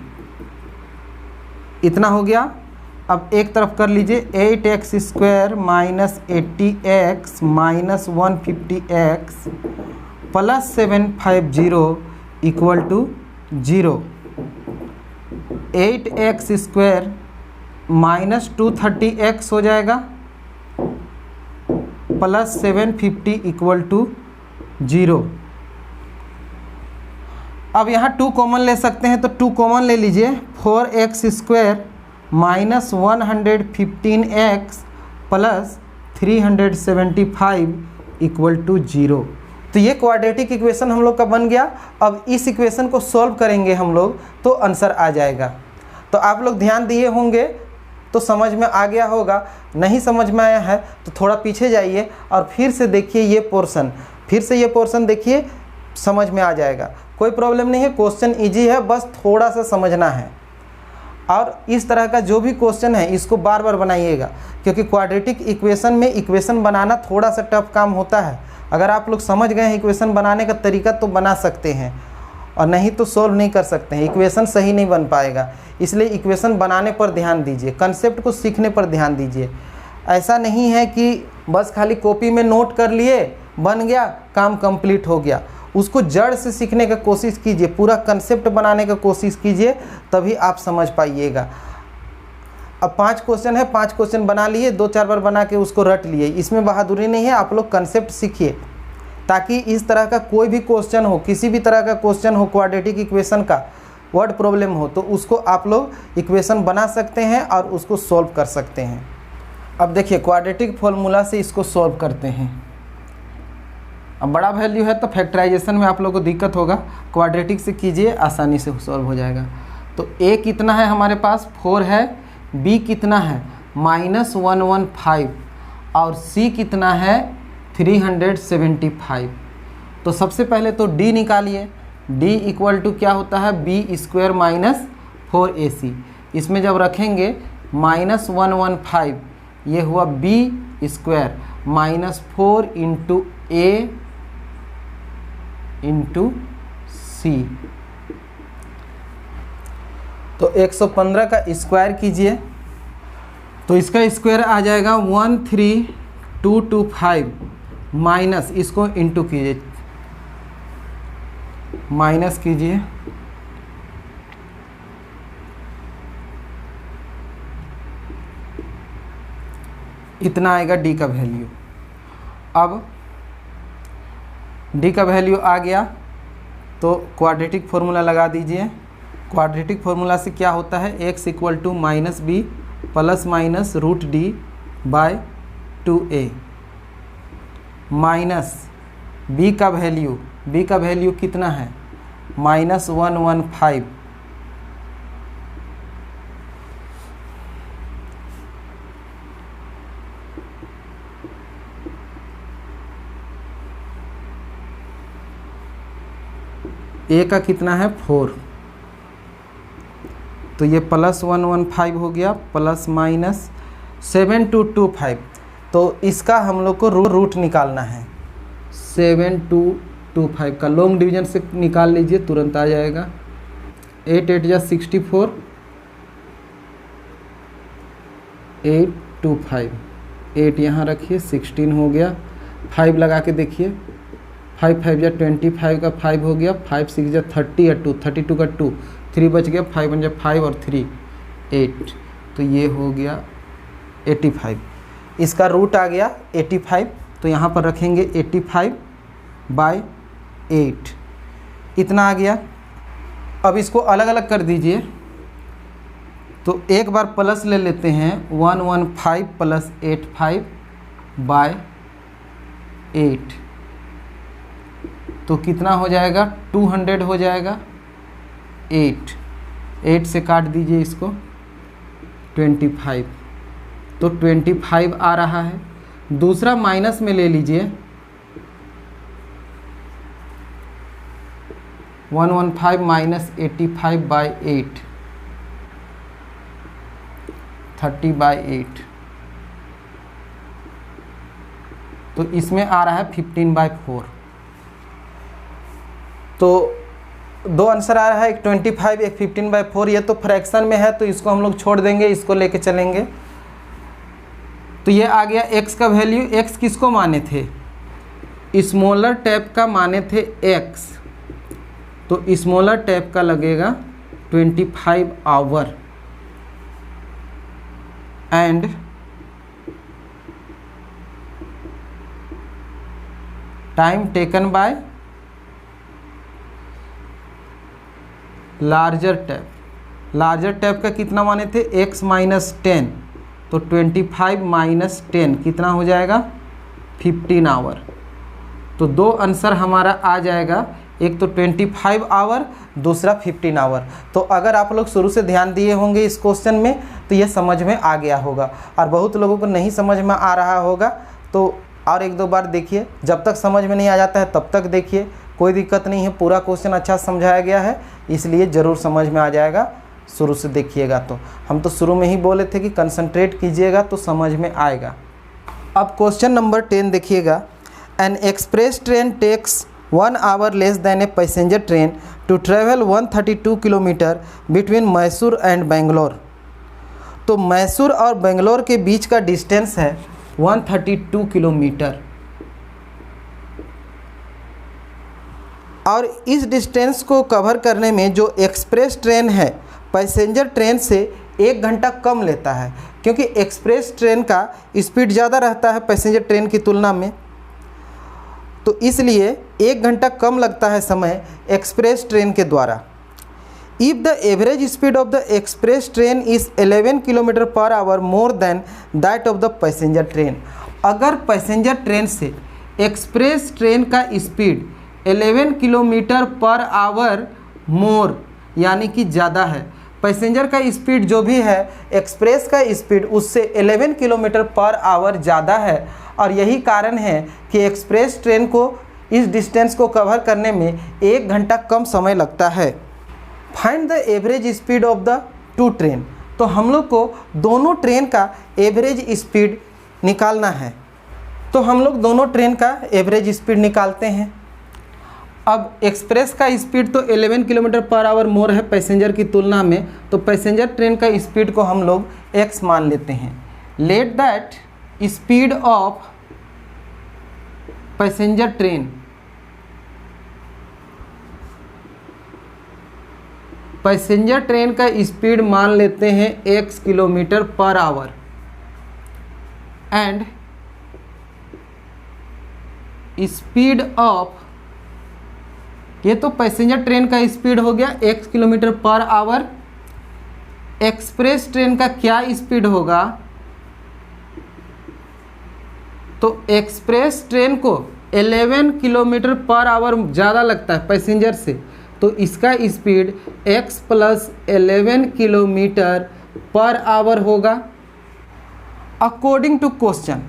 इतना हो गया। अब एक तरफ कर लीजिए, 8x square minus 80x minus 150x plus 750 equal to 0। 8x square minus 230x हो जाएगा प्लस 750 इक्वल टू 0। अब यहाँ 2 कॉमन ले सकते हैं, तो 2 कॉमन ले लीजिए। 4x square minus 115x plus 375 equal to 0। तो ये क्वाड्रेटिक इक्वेशन हम लोग का बन गया। अब इस इक्वेशन को सॉल्व करेंगे हम लोग तो आंसर आ जाएगा। तो आप लोग ध्यान दिए होंगे तो समझ में आ गया होगा। नहीं समझ में आया है तो थोड़ा पीछे जाइए और फिर से देखिए ये पोर्शन, फिर से ये पोर्शन देखिए, समझ में आ जाएगा। कोई प्रॉब्लम नहीं है, क्वेश्चन इजी है, बस थोड़ा सा समझना है। और इस तरह का जो भी क्वेश्चन है इसको बार बार बनाइएगा, क्योंकि क्वाड्रेटिक इक्वेशन में इक्वेशन बनाना थोड़ा सा टफ काम होता है। अगर आप लोग समझ गए हैं इक्वेशन बनाने का तरीका तो बना सकते हैं, और नहीं तो सोल्व नहीं कर सकते हैं, इक्वेशन सही नहीं बन पाएगा। इसलिए इक्वेशन बनाने पर ध्यान दीजिए, कंसेप्ट को सीखने पर ध्यान दीजिए। ऐसा नहीं है कि बस खाली कॉपी में नोट कर लिए, बन गया, काम कंप्लीट हो गया। उसको जड़ से सीखने का कोशिश कीजिए, पूरा कंसेप्ट बनाने का कोशिश कीजिए, तभी आप समझ पाइएगा। अब 5 क्वेश्चन है, 5 क्वेश्चन बना लिए, 2-4 बार बना के उसको रट लिए, इसमें बहादुरी नहीं है। आप लोग कंसेप्ट सीखिए, ताकि इस तरह का कोई भी क्वेश्चन हो, किसी भी तरह का क्वेश्चन हो, क्वाड्रेटिक इक्वेशन का वर्ड प्रॉब्लम हो, तो उसको आप लोग इक्वेशन बना सकते हैं और उसको सॉल्व कर सकते हैं। अब देखिए क्वाड्रेटिक फॉर्मूला से इसको सॉल्व करते हैं। अब बड़ा वैल्यू है तो फैक्टराइजेशन में आप लोगों को दिक्कत होगा, क्वाड्रेटिक से कीजिए, आसानी से सॉल्व हो जाएगा। तो a कितना है हमारे पास, 4 है, b कितना है -115, और c कितना है 375। तो सबसे पहले तो d निकालिए, d इक्वल टू क्या होता है, b² - 4ac। इसमें जब रखेंगे -115, ये हुआ b² -4 × a × c। तो 115 का स्क्वायर कीजिए, तो इसका स्क्वायर आ जाएगा 13225, माइनस इसको इंटू कीजिए, माइनस कीजिए, इतना आएगा d का वैल्यू। अब d का वैल्यू आ गया तो क्वाड्रेटिक फॉर्मूला लगा दीजिए। क्वाड्रेटिक फार्मूला से क्या होता है, x = -b ± √d/2a minus b का वैल्यू कितना है, -115, a का कितना है 4, तो ये +115 हो गया, ±7225। तो इसका हम लोग को रूट निकालना है। 7225 का लॉन्ग डिवीजन से निकाल लीजिए, तुरंत आ जाएगा। 8 8 जा 64, 825, 8 यहाँ रखिए, 16 हो गया। 5 लगा के देखिए, 5 5 जा 25 का 5 हो गया, 5 6 जा 30 या 2, 32 का 2, 3 बच गया, 5 1 जा 5 और 3 8, तो ये हो गया 85। इसका रूट आ गया 85, तो यहाँ पर रखेंगे 85/8, इतना आ गया। अब इसको अलग अलग कर दीजिए, तो एक बार प्लस ले लेते हैं, 115 + 85/8, तो कितना हो जाएगा, 200 हो जाएगा। 8 से काट दीजिए इसको, 25, तो 25 आ रहा है। दूसरा माइनस में ले लीजिए, 115 - 85/8, 30/8, तो इसमें आ रहा है 15/4। तो दो आंसर आ रहा है, एक 25 एक 15/4। ये तो फ्रैक्शन में है तो इसको हम लोग छोड़ देंगे, इसको लेके चलेंगे। तो ये आ गया x का वैल्यू। x किसको माने थे, स्मॉलर टैप का माने थे x, तो स्मॉलर टैप का लगेगा 25 our and time taken bye larger tap. Larger tap का कितना माने थे, x - 10, तो 25 - 10 कितना हो जाएगा, 15 आवर। तो दो आंसर हमारा आ जाएगा, एक तो 25 आवर, दूसरा 15 आवर। तो अगर आप लोग शुरू से ध्यान दिए होंगे इस क्वेश्चन में तो ये समझ में आ गया होगा, और बहुत लोगों को नहीं समझ में आ रहा होगा तो और एक दो बार देखिए, जब तक समझ में नहीं आ जाता है तब तक देखिए, कोई दिक्कत नहीं है, पूरा क्वेश्चन अच्छा समझाया गया है, इसलिए ज़रूर समझ में आ जाएगा शुरू से देखिएगा। तो हम तो शुरू में ही बोले थे कि कंसंट्रेट कीजिएगा तो समझ में आएगा। अब क्वेश्चन नंबर 10 देखिएगा। An express train takes 1 hour less than a passenger train to travel 132 kilometre between Mysore and Bangalore. तो मैसूर और बेंगलोर के बीच का डिस्टेंस है 132 किलोमीटर, और इस डिस्टेंस को कवर करने में जो एक्सप्रेस ट्रेन है पैसेंजर ट्रेन से 1 घंटा कम लेता है, क्योंकि एक्सप्रेस ट्रेन का स्पीड ज़्यादा रहता है पैसेंजर ट्रेन की तुलना में, तो इसलिए 1 घंटा कम लगता है समय एक्सप्रेस ट्रेन के द्वारा। If the average speed of the express train is 11 kilometre per hour more than that of the passenger train. अगर पैसेंजर ट्रेन से एक्सप्रेस ट्रेन का स्पीड 11 किलोमीटर पर आवर मोर यानी कि ज़्यादा है, पैसेंजर का स्पीड जो भी है एक्सप्रेस का स्पीड उससे 11 किलोमीटर पर आवर ज़्यादा है, और यही कारण है कि एक्सप्रेस ट्रेन को इस डिस्टेंस को कवर करने में 1 घंटा कम समय लगता है। Find the average speed of the two train. तो हम लोग को दोनों ट्रेन का एवरेज स्पीड निकालना है, तो हम लोग दोनों ट्रेन का एवरेज स्पीड निकालते हैं। अब एक्सप्रेस का स्पीड तो 11 किलोमीटर पर आवर मोर है पैसेंजर की तुलना में, तो पैसेंजर ट्रेन का स्पीड को हम लोग x मान लेते हैं। Let that speed of passenger train, passenger train का स्पीड मान लेते हैं x kilometre per our, and speed of, ये तो पैसेंजर ट्रेन का स्पीड हो गया x kilometre per our. Express train का क्या स्पीड होगा, तो एक्सप्रेस ट्रेन को 11 किलोमीटर पर आवर ज़्यादा लगता है पैसेंजर से, तो इसका speed x plus 11 kilometre per our होगा अकॉर्डिंग टू क्वेश्चन।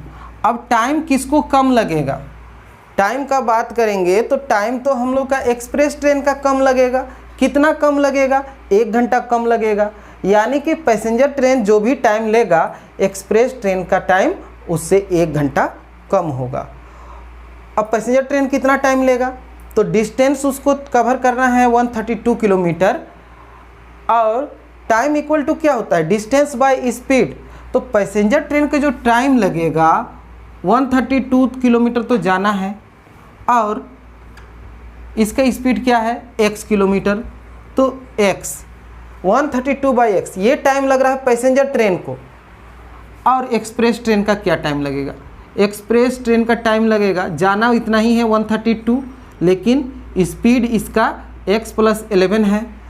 अब टाइम किसको कम लगेगा, टाइम का बात करेंगे तो टाइम तो हम लोग का एक्सप्रेस ट्रेन का कम लगेगा। कितना कम लगेगा, 1 घंटा कम लगेगा, यानी कि पैसेंजर ट्रेन जो भी टाइम लेगा एक्सप्रेस ट्रेन का टाइम उससे 1 घंटा कम होगा। अब पैसेंजर ट्रेन कितना टाइम लेगा, तो डिस्टेंस उसको कवर करना है 132 किलोमीटर, और टाइम इक्वल टू क्या होता है, डिस्टेंस बाय स्पीड। तो पैसेंजर ट्रेन का जो टाइम लगेगा 132 किलोमीटर तो जाना है, और इसका स्पीड क्या है x किलोमीटर, तो x 132/x ये टाइम लग रहा है पैसेंजर ट्रेन को। और एक्सप्रेस ट्रेन का क्या टाइम लगेगा, एक्सप्रेस ट्रेन का टाइम लगेगा, जाना इतना ही है 132, लेकिन स्पीड इसका x प्लस 11 है,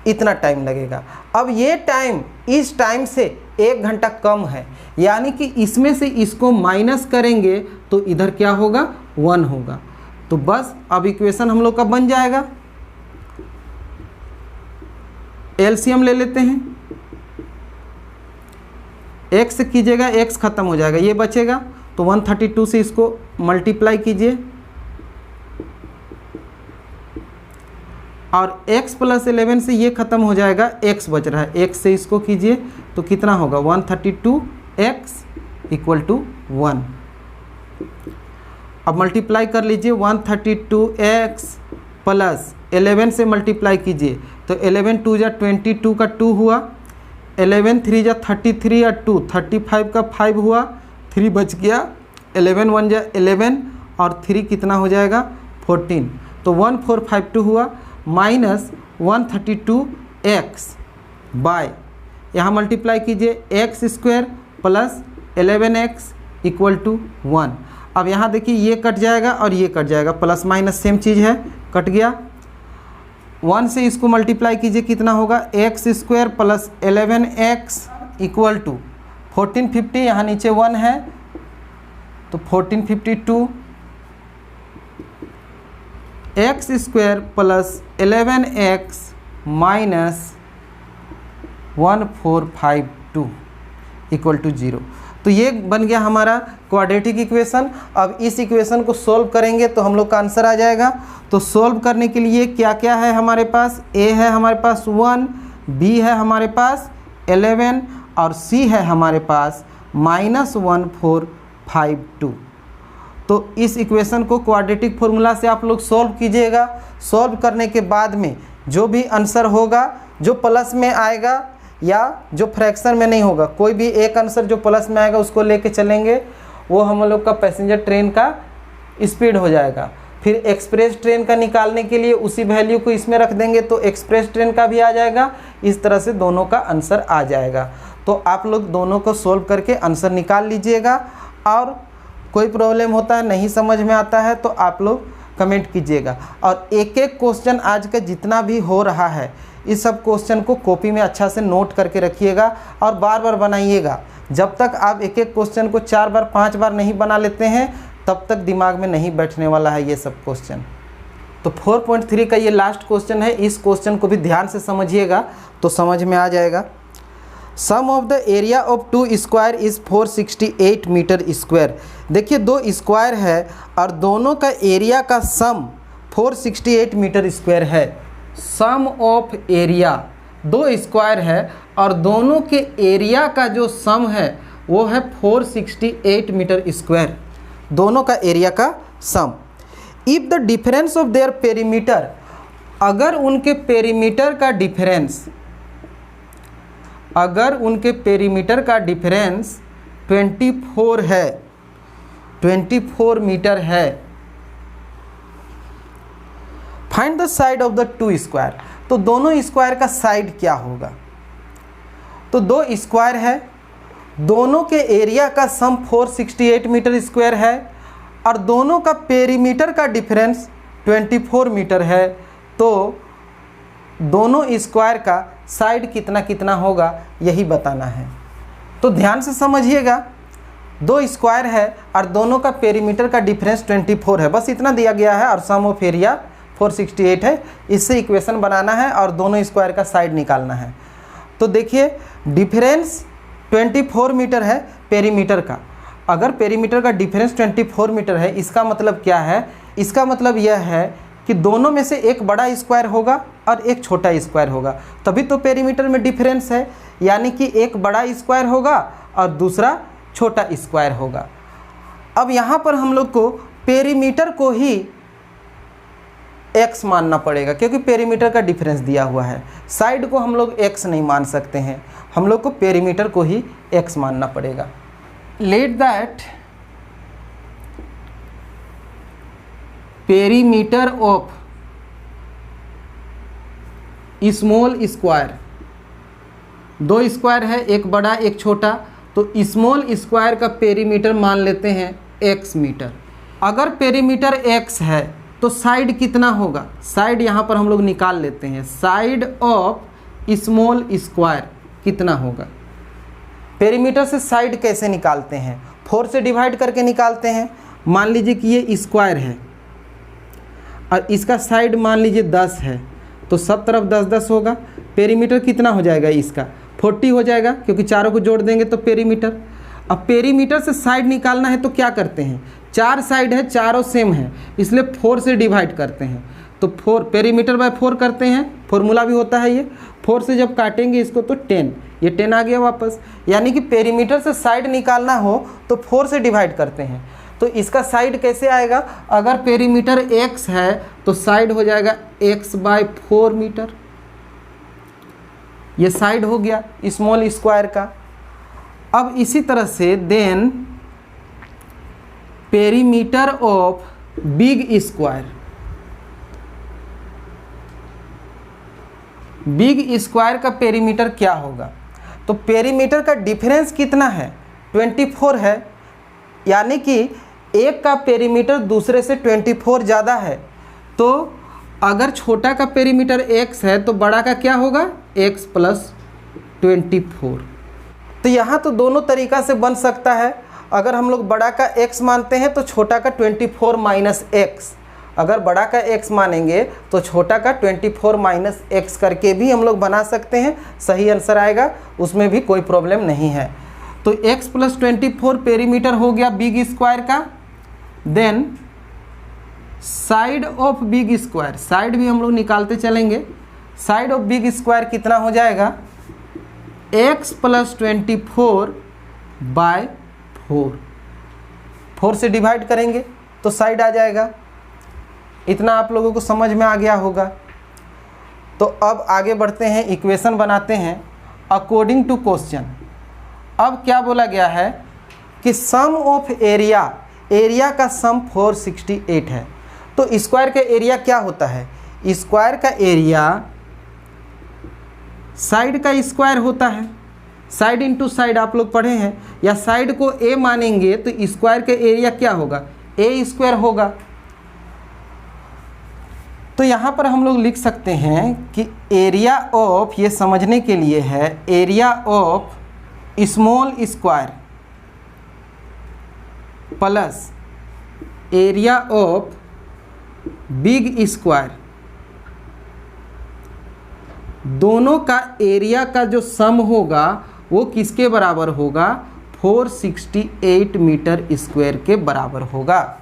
इतना टाइम लगेगा। अब ये टाइम इस टाइम से 1 घंटा कम है, यानी कि इसमें से इसको माइनस करेंगे तो इधर क्या होगा 1 होगा। तो बस अब इक्वेशन हम लोग का बन जाएगा। एलसीएम ले लेते हैं, x कीजिएगा x खत्म हो जाएगा, ये बचेगा, तो 132 से इसको मल्टीप्लाई कीजिए, और x प्लस 11 से ये ख़त्म हो जाएगा, x बच रहा है, x से इसको कीजिए तो कितना होगा 132x इक्वल टू 1। अब मल्टीप्लाई कर लीजिए, 132x प्लस 11 से मल्टीप्लाई कीजिए तो 11 2 जा 22 का 2 हुआ, 11 3 जा 33 और 2 35 का 5 हुआ, 3 बच गया, 11 1 जा 11 और 3 कितना हो जाएगा 14, तो 1452 हुआ, माइनस 132x बाय, यहाँ मल्टीप्लाई कीजिए x square plus 11x equal to 1। अब यहाँ देखिए ये कट जाएगा और ये कट जाएगा, प्लस माइनस सेम चीज़ है, कट गया। 1 से इसको मल्टीप्लाई कीजिए कितना होगा x square plus 11x equal to 1450, यहाँ नीचे 1 है तो 1452 X square plus 11x minus 1452 equal to 0। तो ये बन गया हमारा क्वाड्रेटिक इक्वेशन। अब इस इक्वेशन को सोल्व करेंगे तो हम लोग का आंसर आ जाएगा। तो सोल्व करने के लिए क्या क्या है हमारे पास, a है हमारे पास 1, b है हमारे पास 11 और c है हमारे पास -1452। तो इस इक्वेशन को क्वाड्रेटिक फॉर्मूला से आप लोग सोल्व कीजिएगा। सोल्व करने के बाद में जो भी आंसर होगा, जो प्लस में आएगा या जो फ्रैक्शन में नहीं होगा, कोई भी एक आंसर जो प्लस में आएगा उसको लेके चलेंगे, वो हम लोग का पैसेंजर ट्रेन का स्पीड हो जाएगा। फिर एक्सप्रेस ट्रेन का निकालने के लिए उसी वैल्यू को इसमें रख देंगे तो एक्सप्रेस ट्रेन का भी आ जाएगा। इस तरह से दोनों का आंसर आ जाएगा। तो आप लोग दोनों को सोल्व करके आंसर निकाल लीजिएगा। और कोई प्रॉब्लम होता है, नहीं समझ में आता है तो आप लोग कमेंट कीजिएगा। और एक एक क्वेश्चन आज का जितना भी हो रहा है, इस सब क्वेश्चन को कॉपी में अच्छा से नोट करके रखिएगा और बार बार बनाइएगा। जब तक आप एक एक क्वेश्चन को 4 बार 5 बार नहीं बना लेते हैं तब तक दिमाग में नहीं बैठने वाला है ये सब क्वेश्चन। तो 4.3 का ये लास्ट क्वेश्चन है, इस क्वेश्चन को भी ध्यान से समझिएगा तो समझ में आ जाएगा। Sum of the area of 2 square is 468 metre square. देखिए 2 स्क्वायर है और दोनों का एरिया का सम 468 मीटर स्क्वायर है। सम ऑफ एरिया, 2 स्क्वायर है और दोनों के एरिया का जो सम है वो है 468 मीटर स्क्वायर, दोनों का एरिया का sum. If the difference of their perimeter, अगर उनके पेरीमीटर का डिफरेंस, अगर उनके पेरीमीटर का डिफरेंस 24 है, 24 मीटर है, find the side of the 2 square. तो दोनों स्क्वायर का साइड क्या होगा। तो 2 स्क्वायर है, दोनों के एरिया का सम 468 मीटर स्क्वायर है और दोनों का पेरीमीटर का डिफरेंस 24 मीटर है। तो दोनों स्क्वायर का साइड कितना कितना होगा यही बताना है। तो ध्यान से समझिएगा, 2 स्क्वायर है और दोनों का पेरीमीटर का डिफरेंस 24 है, बस इतना दिया गया है और सम ऑफ एरिया 468 है। इससे इक्वेशन बनाना है और दोनों स्क्वायर का साइड निकालना है। तो देखिए डिफरेंस 24 मीटर है पेरीमीटर का। अगर पेरीमीटर का डिफरेंस 24 मीटर है, इसका मतलब क्या है, इसका मतलब यह है कि दोनों में से एक बड़ा स्क्वायर होगा और एक छोटा स्क्वायर होगा, तभी तो पेरीमीटर में डिफरेंस है। यानी कि एक बड़ा स्क्वायर होगा और दूसरा छोटा स्क्वायर होगा। अब यहाँ पर हम लोग को पेरीमीटर को ही x मानना पड़ेगा क्योंकि पेरीमीटर का डिफरेंस दिया हुआ है। साइड को हम लोग x नहीं मान सकते हैं, हम लोग को पेरीमीटर को ही x मानना पड़ेगा। Let that perimeter of small square, 2 square है, एक बड़ा एक छोटा, तो स्मॉल स्क्वायर का पेरीमीटर मान लेते हैं x मीटर। अगर पेरीमीटर x है तो साइड कितना होगा, साइड यहाँ पर हम लोग निकाल लेते हैं। साइड ऑफ स्मॉल स्क्वायर कितना होगा। पेरीमीटर से साइड कैसे निकालते हैं, 4 से डिवाइड करके निकालते हैं। मान लीजिए कि ये स्क्वायर है और इसका साइड मान लीजिए 10 है, तो सब तरफ 10 10 होगा। पेरीमीटर कितना हो जाएगा, इसका 40 हो जाएगा क्योंकि चारों को जोड़ देंगे तो पेरीमीटर। अब पेरीमीटर से साइड निकालना है तो क्या करते हैं, 4 साइड है, चारों सेम है, इसलिए 4 से डिवाइड करते हैं। तो 4 पेरीमीटर बाय 4 करते हैं, फॉर्मूला भी होता है ये। 4 से जब काटेंगे इसको तो 10, ये 10 आ गया वापस। यानी कि पेरीमीटर से साइड निकालना हो तो 4 से डिवाइड करते हैं। तो इसका साइड कैसे आएगा, अगर पेरीमीटर x है तो साइड हो जाएगा x/4 मीटर। ये साइड हो गया स्मॉल स्क्वायर का। अब इसी तरह से then perimeter of big square, big square का पेरीमीटर क्या होगा। तो पेरीमीटर का डिफरेंस कितना है, 24 है। यानी कि एक का पेरीमीटर दूसरे से 24 ज़्यादा है। तो अगर छोटा का पेरीमीटर x है तो बड़ा का क्या होगा, x + 24। तो यहाँ तो दोनों तरीक़ा से बन सकता है। अगर हम लोग बड़ा का x मानते हैं तो छोटा का 24 - x, अगर बड़ा का x मानेंगे तो छोटा का 24 माइनस एक्स करके भी हम लोग बना सकते हैं, सही आंसर आएगा, उसमें भी कोई प्रॉब्लम नहीं है। तो x प्लस 24 पेरीमीटर हो गया बिग स्क्वायर का। Then side of big square, side भी हम लोग निकालते चलेंगे। साइड ऑफ बिग स्क्वायर कितना हो जाएगा, x प्लस 24 बाय 4 से डिवाइड करेंगे तो साइड आ जाएगा। इतना आप लोगों को समझ में आ गया होगा। तो अब आगे बढ़ते हैं, इक्वेशन बनाते हैं अकॉर्डिंग टू क्वेश्चन। अब क्या बोला गया है कि सम ऑफ एरिया, एरिया का सम 468 है। तो स्क्वायर का एरिया क्या होता है, स्क्वायर का एरिया साइड का स्क्वायर होता है। साइड इंटू साइड आप लोग पढ़े हैं, या साइड को a मानेंगे तो स्क्वायर का एरिया क्या होगा, a स्क्वायर होगा। तो यहाँ पर हम लोग लिख सकते हैं कि एरिया ऑफ, ये समझने के लिए है, area of small square plus area of big square, दोनों का एरिया का जो सम होगा वो किसके बराबर होगा, 468 मीटर स्क्वायर के बराबर होगा।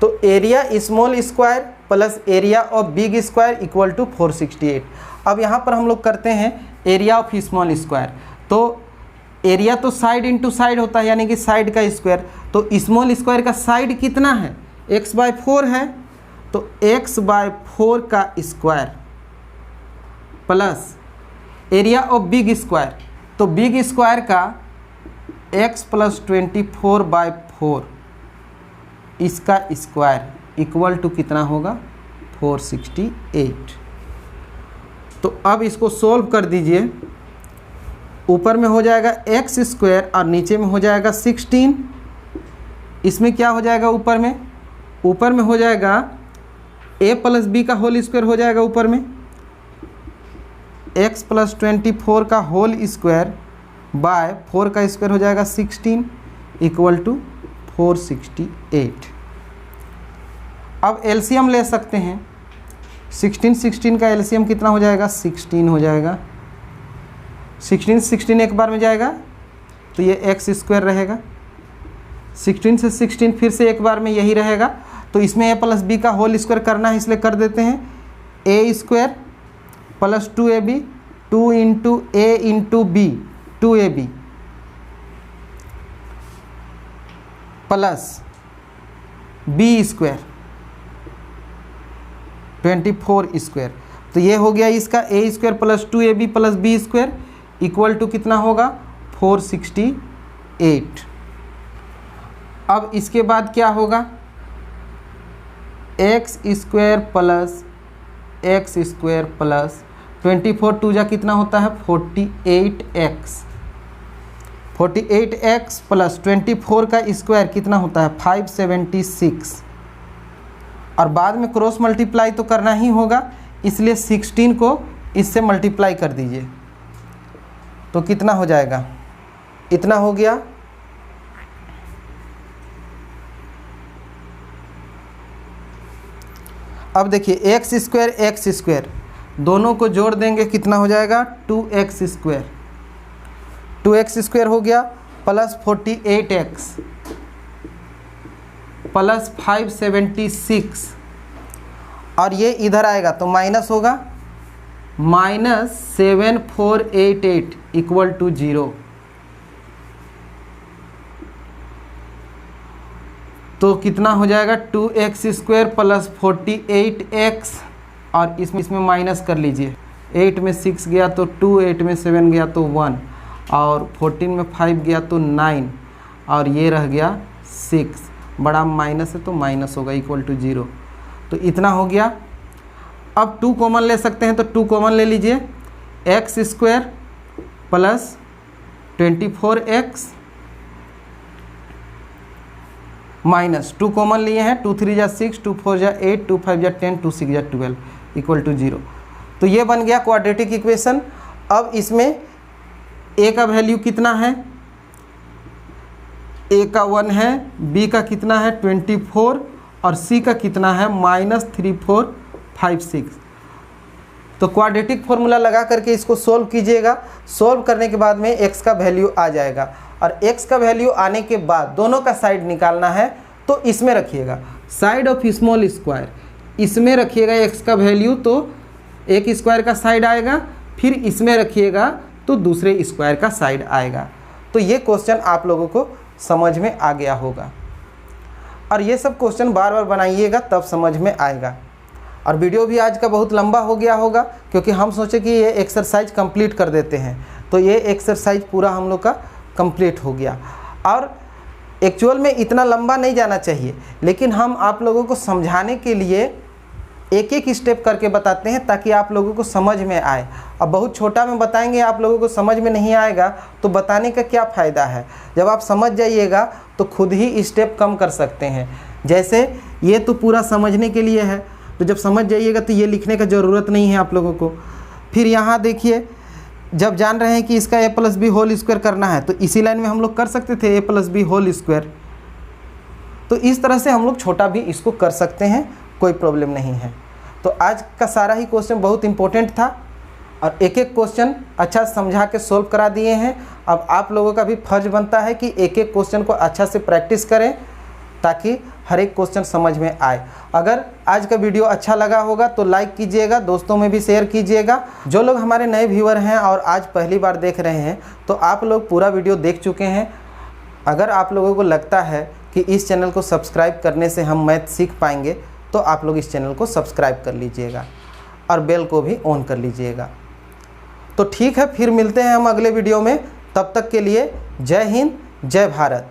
तो area small square plus area of big square equal to 468। अब यहाँ पर हम लोग करते हैं एरिया ऑफ स्मॉल स्क्वायर। तो एरिया तो साइड इंटू साइड होता है, यानी कि साइड का स्क्वायर। तो स्मॉल स्क्वायर का साइड कितना है, x/4 है, तो x/4 का square plus area of big square, तो बिग स्क्वायर का x प्लस 24/4 इसका स्क्वायर इक्वल टू कितना होगा, 468। तो अब इसको सोल्व कर दीजिए। ऊपर में हो जाएगा एक्स स्क्वायर और नीचे में हो जाएगा 16। इसमें क्या हो जाएगा, ऊपर में हो जाएगा a प्लस बी का होल स्क्वायर हो जाएगा, ऊपर में x प्लस 24 का होल स्क्वायर बाय 4 का स्क्वायर हो जाएगा 16 इक्वल टू 468। अब एलसीएम ले सकते हैं। 16 का एलसीएम कितना हो जाएगा, 16 हो जाएगा। 16 एक बार में जाएगा तो ये एक्स स्क्वायर रहेगा। 16 से 16 फिर से एक बार में यही रहेगा। तो इसमें a प्लस बी का होल स्क्वायर करना है, इसलिए कर देते हैं। a square plus 2ab, 2 into a into B, 2ab plus b square 24 square. तो ये हो गया इसका a square plus 2ab plus b square equal to कितना होगा, 468। अब इसके बाद क्या होगा, एक्स स्क्वायर प्लस 24 टू जा कितना होता है, 48x। 48x प्लस 24 का स्क्वायर कितना होता है, 576। और बाद में क्रॉस मल्टीप्लाई तो करना ही होगा, इसलिए 16 को इससे मल्टीप्लाई कर दीजिए तो कितना हो जाएगा, इतना हो गया। अब देखिए एक्स स्क्वायर दोनों को जोड़ देंगे, कितना हो जाएगा, 2x स्क्वायर। 2x स्क्वायर हो गया प्लस 48x प्लस 576, और ये इधर आएगा तो माइनस होगा, -7488 इक्वल टू 0। तो कितना हो जाएगा, 2x स्क्वायर प्लस 48x, और इसमें माइनस कर लीजिए। 8 में 6 गया तो 2, 8 में 7 गया तो 1, और 14 में 5 गया तो 9, और ये रह गया 6। बड़ा माइनस है तो माइनस होगा, इक्वल टू 0। तो इतना हो गया। अब 2 कॉमन ले सकते हैं तो 2 कॉमन ले लीजिए। X square plus 24x minus 2 common लिए हैं, 2 3 जा 6, 2 4 जा 8, 2 5 जा 10, 2 6 जा 12 इक्वल टू 0। तो ये बन गया क्वाड्रेटिक इक्वेशन। अब इसमें a का वैल्यू कितना है, a का 1 है, b का कितना है 24, और सी का कितना है -3456। तो क्वाड्रेटिक फॉर्मूला लगा करके इसको सोल्व कीजिएगा। सोल्व करने के बाद में x का वैल्यू आ जाएगा और x का वैल्यू आने के बाद दोनों का साइड निकालना है तो इसमें रखिएगा साइड ऑफ स्मॉल स्क्वायर, इसमें रखिएगा x का वैल्यू तो एक स्क्वायर का साइड आएगा, फिर इसमें रखिएगा तो दूसरे स्क्वायर का साइड आएगा। तो ये क्वेश्चन आप लोगों को समझ में आ गया होगा और ये सब क्वेश्चन बार बार बनाइएगा तब समझ में आएगा। और वीडियो भी आज का बहुत लंबा हो गया होगा क्योंकि हम सोचे कि ये एक्सरसाइज कंप्लीट कर देते हैं, तो ये एक्सरसाइज पूरा हम लोग का कंप्लीट हो गया। और एक्चुअल में इतना लंबा नहीं जाना चाहिए, लेकिन हम आप लोगों को समझाने के लिए एक एक स्टेप करके बताते हैं ताकि आप लोगों को समझ में आए। अब बहुत छोटा में बताएंगे आप लोगों को समझ में नहीं आएगा तो बताने का क्या फ़ायदा है। जब आप समझ जाइएगा तो खुद ही स्टेप कम कर सकते हैं। जैसे ये तो पूरा समझने के लिए है, तो जब समझ जाइएगा तो ये लिखने का ज़रूरत नहीं है आप लोगों को। फिर यहाँ देखिए, जब जान रहे हैं कि इसका a + b होल स्क्वायर करना है तो इसी लाइन में हम लोग कर सकते थे a + b होल स्क्वायर। तो इस तरह से हम लोग छोटा भी इसको कर सकते हैं, कोई प्रॉब्लम नहीं है। तो आज का सारा ही क्वेश्चन बहुत इंपॉर्टेंट था और एक एक क्वेश्चन अच्छा समझा के सोल्व करा दिए हैं। अब आप लोगों का भी फर्ज बनता है कि एक एक क्वेश्चन को अच्छा से प्रैक्टिस करें ताकि हर एक क्वेश्चन समझ में आए। अगर आज का वीडियो अच्छा लगा होगा तो लाइक कीजिएगा, दोस्तों में भी शेयर कीजिएगा। जो लोग हमारे नए व्यूअर हैं और आज पहली बार देख रहे हैं तो आप लोग पूरा वीडियो देख चुके हैं। अगर आप लोगों को लगता है कि इस चैनल को सब्सक्राइब करने से हम मैथ सीख पाएंगे तो आप लोग इस चैनल को सब्सक्राइब कर लीजिएगा और बेल को भी ऑन कर लीजिएगा। तो ठीक है, फिर मिलते हैं हम अगले वीडियो में। तब तक के लिए जय हिंद, जय भारत।